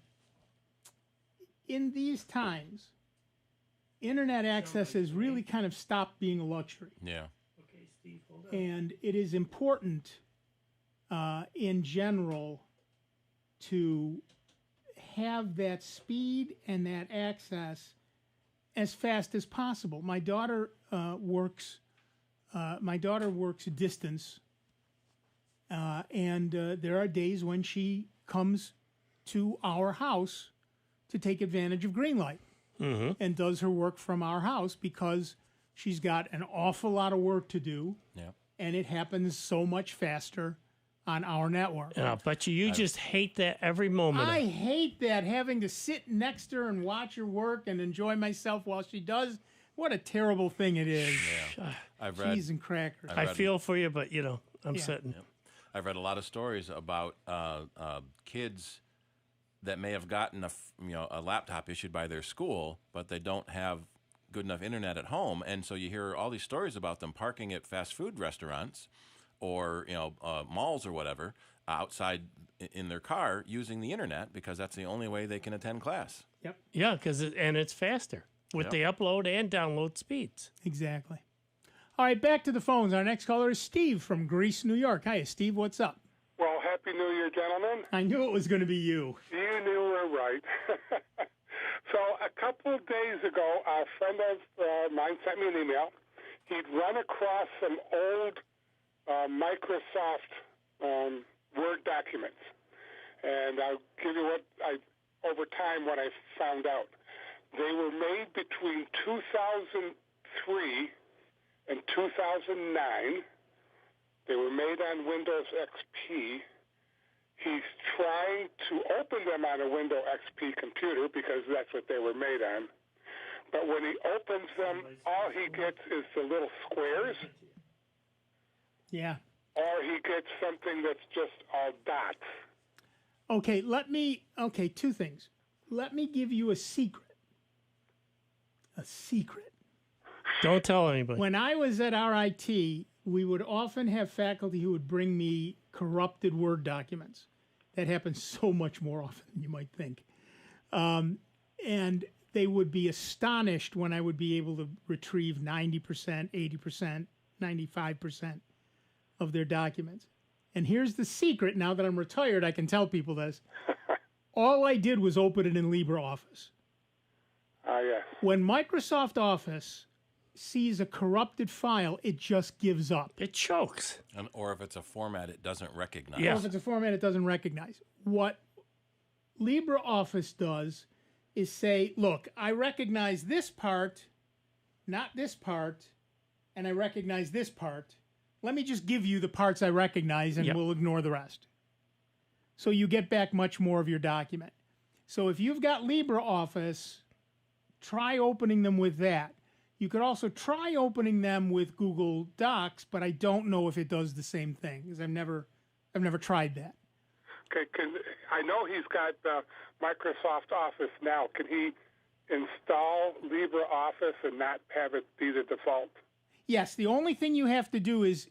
these times, internet access has really kind of stopped being a luxury. Yeah. Okay, Steve, hold on. And it is important in general to have that speed and that access as fast as possible. My daughter works distance, and there are days when she comes to our house to take advantage of green light. and does her work from our house because she's got an awful lot of work to do, and it happens so much faster on our network. And I'll bet you just hate that every moment. I hate that, having to sit next to her and watch her work and enjoy myself while she does. What a terrible thing it is. Cheese and crackers. I feel for you, but, I'm sitting. I've read a lot of stories about kids that may have gotten a laptop issued by their school, but they don't have good enough internet at home, and so you hear all these stories about them parking at fast food restaurants or malls or whatever outside in their car using the internet because that's the only way they can attend class. Yep. Yeah, and it's faster with the upload and download speeds. Exactly. All right, back to the phones. Our next caller is Steve from Greece, New York. Hi, Steve. What's up? Well, Happy New Year, gentlemen. I knew it was going to be you. You knew we're right. So a couple of days ago, a friend of mine sent me an email. He'd run across some old Microsoft Word documents. And I'll give you over time what I found out. They were made between 2003 and 2009. They were made on Windows XP. He's trying to open them on a Windows XP computer because that's what they were made on. But when he opens them, all he gets is the little squares. Yeah. Or he gets something that's just all dots. Okay, two things. Let me give you a secret. A secret. Don't tell anybody. When I was at RIT, we would often have faculty who would bring me corrupted Word documents. That happens so much more often than you might think. And they would be astonished when I would be able to retrieve 90%, 80%, 95% of their documents. And here's the secret. Now that I'm retired, I can tell people this. All I did was open it in LibreOffice. Yes. When Microsoft Office sees a corrupted file, it just gives up. It chokes. Or if it's a format it doesn't recognize. Or if it's a format it doesn't recognize. What LibreOffice does is say, look, I recognize this part, not this part, and I recognize this part. Let me just give you the parts I recognize, and we'll ignore the rest. So you get back much more of your document. So if you've got LibreOffice, try opening them with that. You could also try opening them with Google Docs, but I don't know if it does the same thing, because I've never tried that. Okay, I know he's got Microsoft Office now. Can he install LibreOffice and not have it be the default? Yes, the only thing you have to do is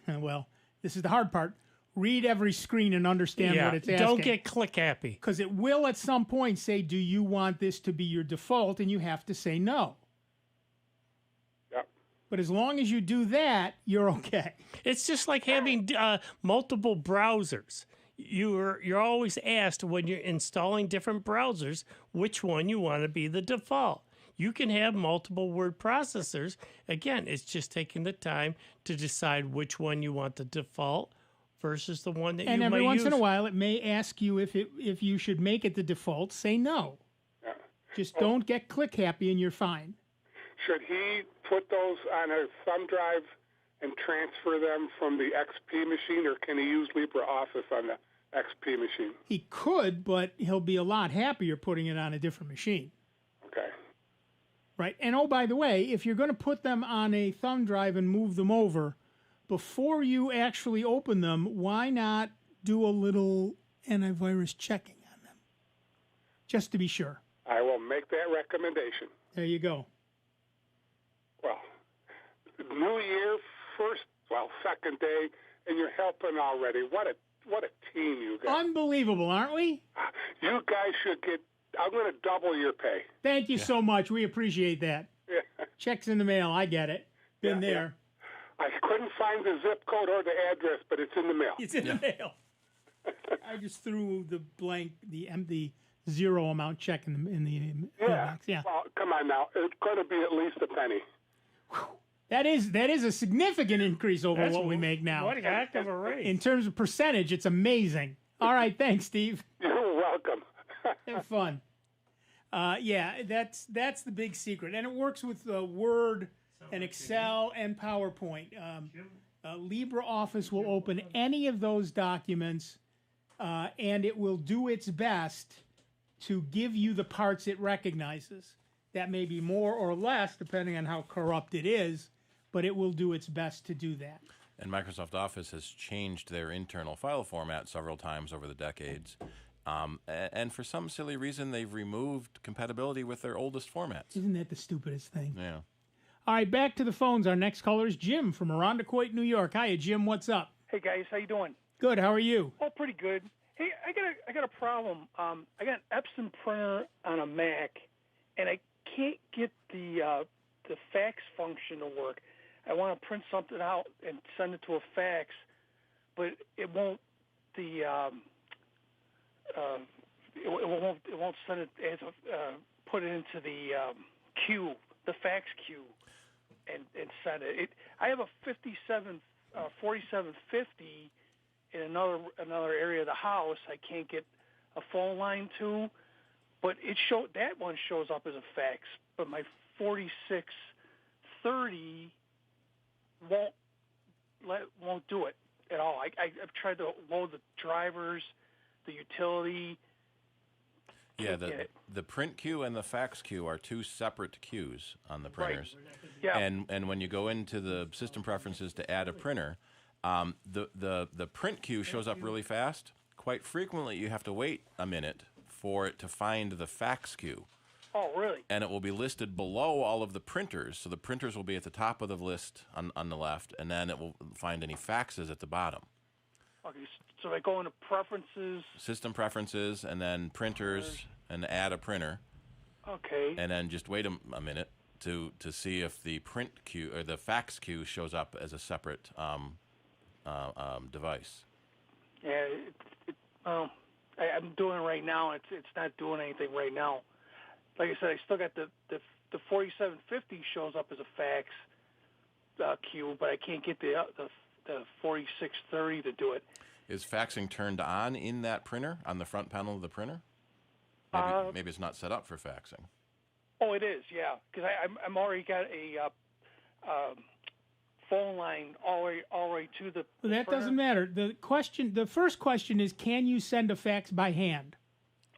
well, this is the hard part, read every screen and understand what it's asking. Don't get click happy. Because it will at some point say, do you want this to be your default? And you have to say no. Yep. But as long as you do that, you're okay. It's just like having multiple browsers. You're always asked when you're installing different browsers which one you want to be the default. You can have multiple word processors. Again, it's just taking the time to decide which one you want the default versus the one that you might use. And every once in a while, it may ask you if you should make it the default. Say no. Yeah. Just don't get click happy and you're fine. Should he put those on a thumb drive and transfer them from the XP machine, or can he use LibreOffice on the XP machine? He could, but he'll be a lot happier putting it on a different machine. Okay. Right. And oh, by the way, if you're going to put them on a thumb drive and move them over, before you actually open them, why not do a little antivirus checking on them? Just to be sure. I will make that recommendation. There you go. Well, New Year, second day, and you're helping already. What a team you got. Unbelievable, aren't we? You guys should get, I'm going to double your pay. Thank you so much. We appreciate that. Yeah. Checks in the mail. I get it. Been there. Yeah. I couldn't find the zip code or the address, but it's in the mail. It's in the mail. I just threw the empty zero amount check in the mailbox. Yeah. Well, come on now. It's going to be at least a penny. That is a significant increase over what we make now. What a heck of a raise. In terms of percentage, it's amazing. All right, thanks, Steve. You're welcome. Have fun. Yeah, that's the big secret, and it works with Word and Excel and PowerPoint. LibreOffice will open any of those documents, and it will do its best to give you the parts it recognizes. That may be more or less, depending on how corrupt it is, but it will do its best to do that. And Microsoft Office has changed their internal file format several times over the decades. And for some silly reason, they've removed compatibility with their oldest formats. Isn't that the stupidest thing? Yeah. All right, back to the phones. Our next caller is Jim from Arundecoit, New York. Hiya, Jim. What's up? Hey guys, how you doing? Good. How are you? Oh, pretty good. Hey, I got a problem. I got an Epson printer on a Mac, and I can't get the fax function to work. I want to print something out and send it to a fax, but it won't. It won't send it as put it into the queue, the fax queue, and send it. I have a 4750 in another area of the house. I can't get a phone line to, but that one shows up as a fax. But my 4630 won't do it at all. I've tried to load the drivers, the utility. Yeah, the print queue and the fax queue are two separate queues on the printers. Right. Yeah. And when you go into the system preferences to add a printer, the print queue shows up really fast. Quite frequently, you have to wait a minute for it to find the fax queue. Oh, really? And it will be listed below all of the printers. So the printers will be at the top of the list on the left, and then it will find any faxes at the bottom. Okay, so I go into preferences. System preferences, and then printers, and add a printer. Okay. And then just wait a minute to see if the print queue or the fax queue shows up as a separate device. Yeah, I'm doing it right now. It's not doing anything right now. Like I said, I still got the 4750 shows up as a fax queue, but I can't get the 4630 to do it. Is faxing turned on in that printer, on the front panel of the printer? Maybe it's not set up for faxing. Oh, it is, yeah, because I'm already got a phone line all the way to the That printer. doesn't matter. The first question is, can you send a fax by hand?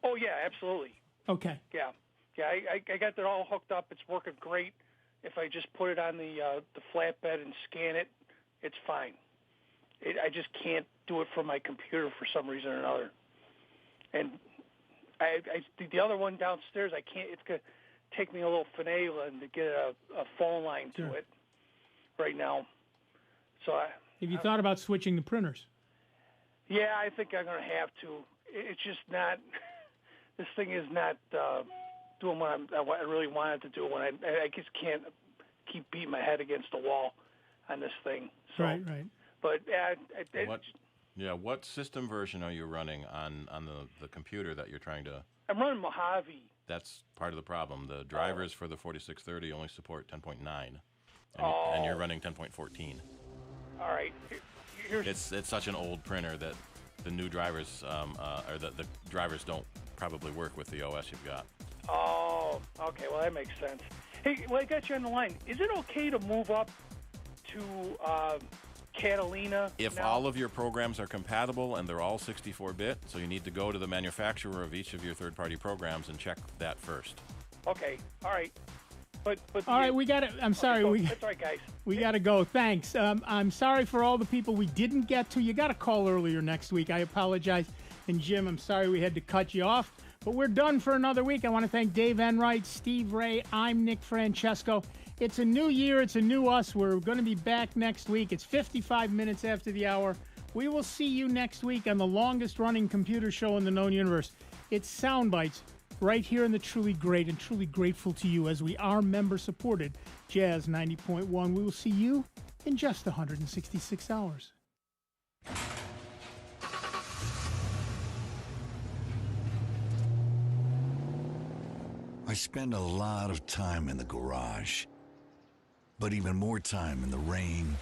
Oh, yeah, absolutely. Okay. Yeah. I got that all hooked up. It's working great. If I just put it on the flatbed and scan it, it's fine. I just can't do it from my computer for some reason or another. And the other one downstairs, I can't. It's gonna take me a little finagling to get a phone line to it right now. So have you thought about switching the printers? Yeah, I think I'm gonna have to. It's just not. This thing is not doing what I really wanted to do. When I just can't keep beating my head against the wall on this thing. So, right. But what system version are you running on the computer that you're trying to? I'm running Mojave. That's part of the problem. The drivers for the 4630 only support 10.9, and you're running 10.14. All right. It's such an old printer that the new drivers or the drivers don't probably work with the OS you've got. Oh, okay. Well, that makes sense. Hey, well, I got you on the line. Is it okay to move up to Catalina? If all of your programs are compatible and they're all 64-bit, so you need to go to the manufacturer of each of your third-party programs and check that first. Okay. All right. But all right, we got to. I'm sorry. That's all right, guys. We got to go. Thanks. I'm sorry for all the people we didn't get to. You got a call earlier next week. I apologize. And Jim, I'm sorry we had to cut you off. But we're done for another week. I want to thank Dave Enright, Steve Ray. I'm Nick Francesco. It's a new year. It's a new us. We're going to be back next week. It's 55 minutes after the hour. We will see you next week on the longest-running computer show in the known universe. It's Sound Bytes, right here in the truly great and truly grateful to you as we are member-supported Jazz 90.1. We will see you in just 166 hours. I spend a lot of time in the garage, but even more time in the rain,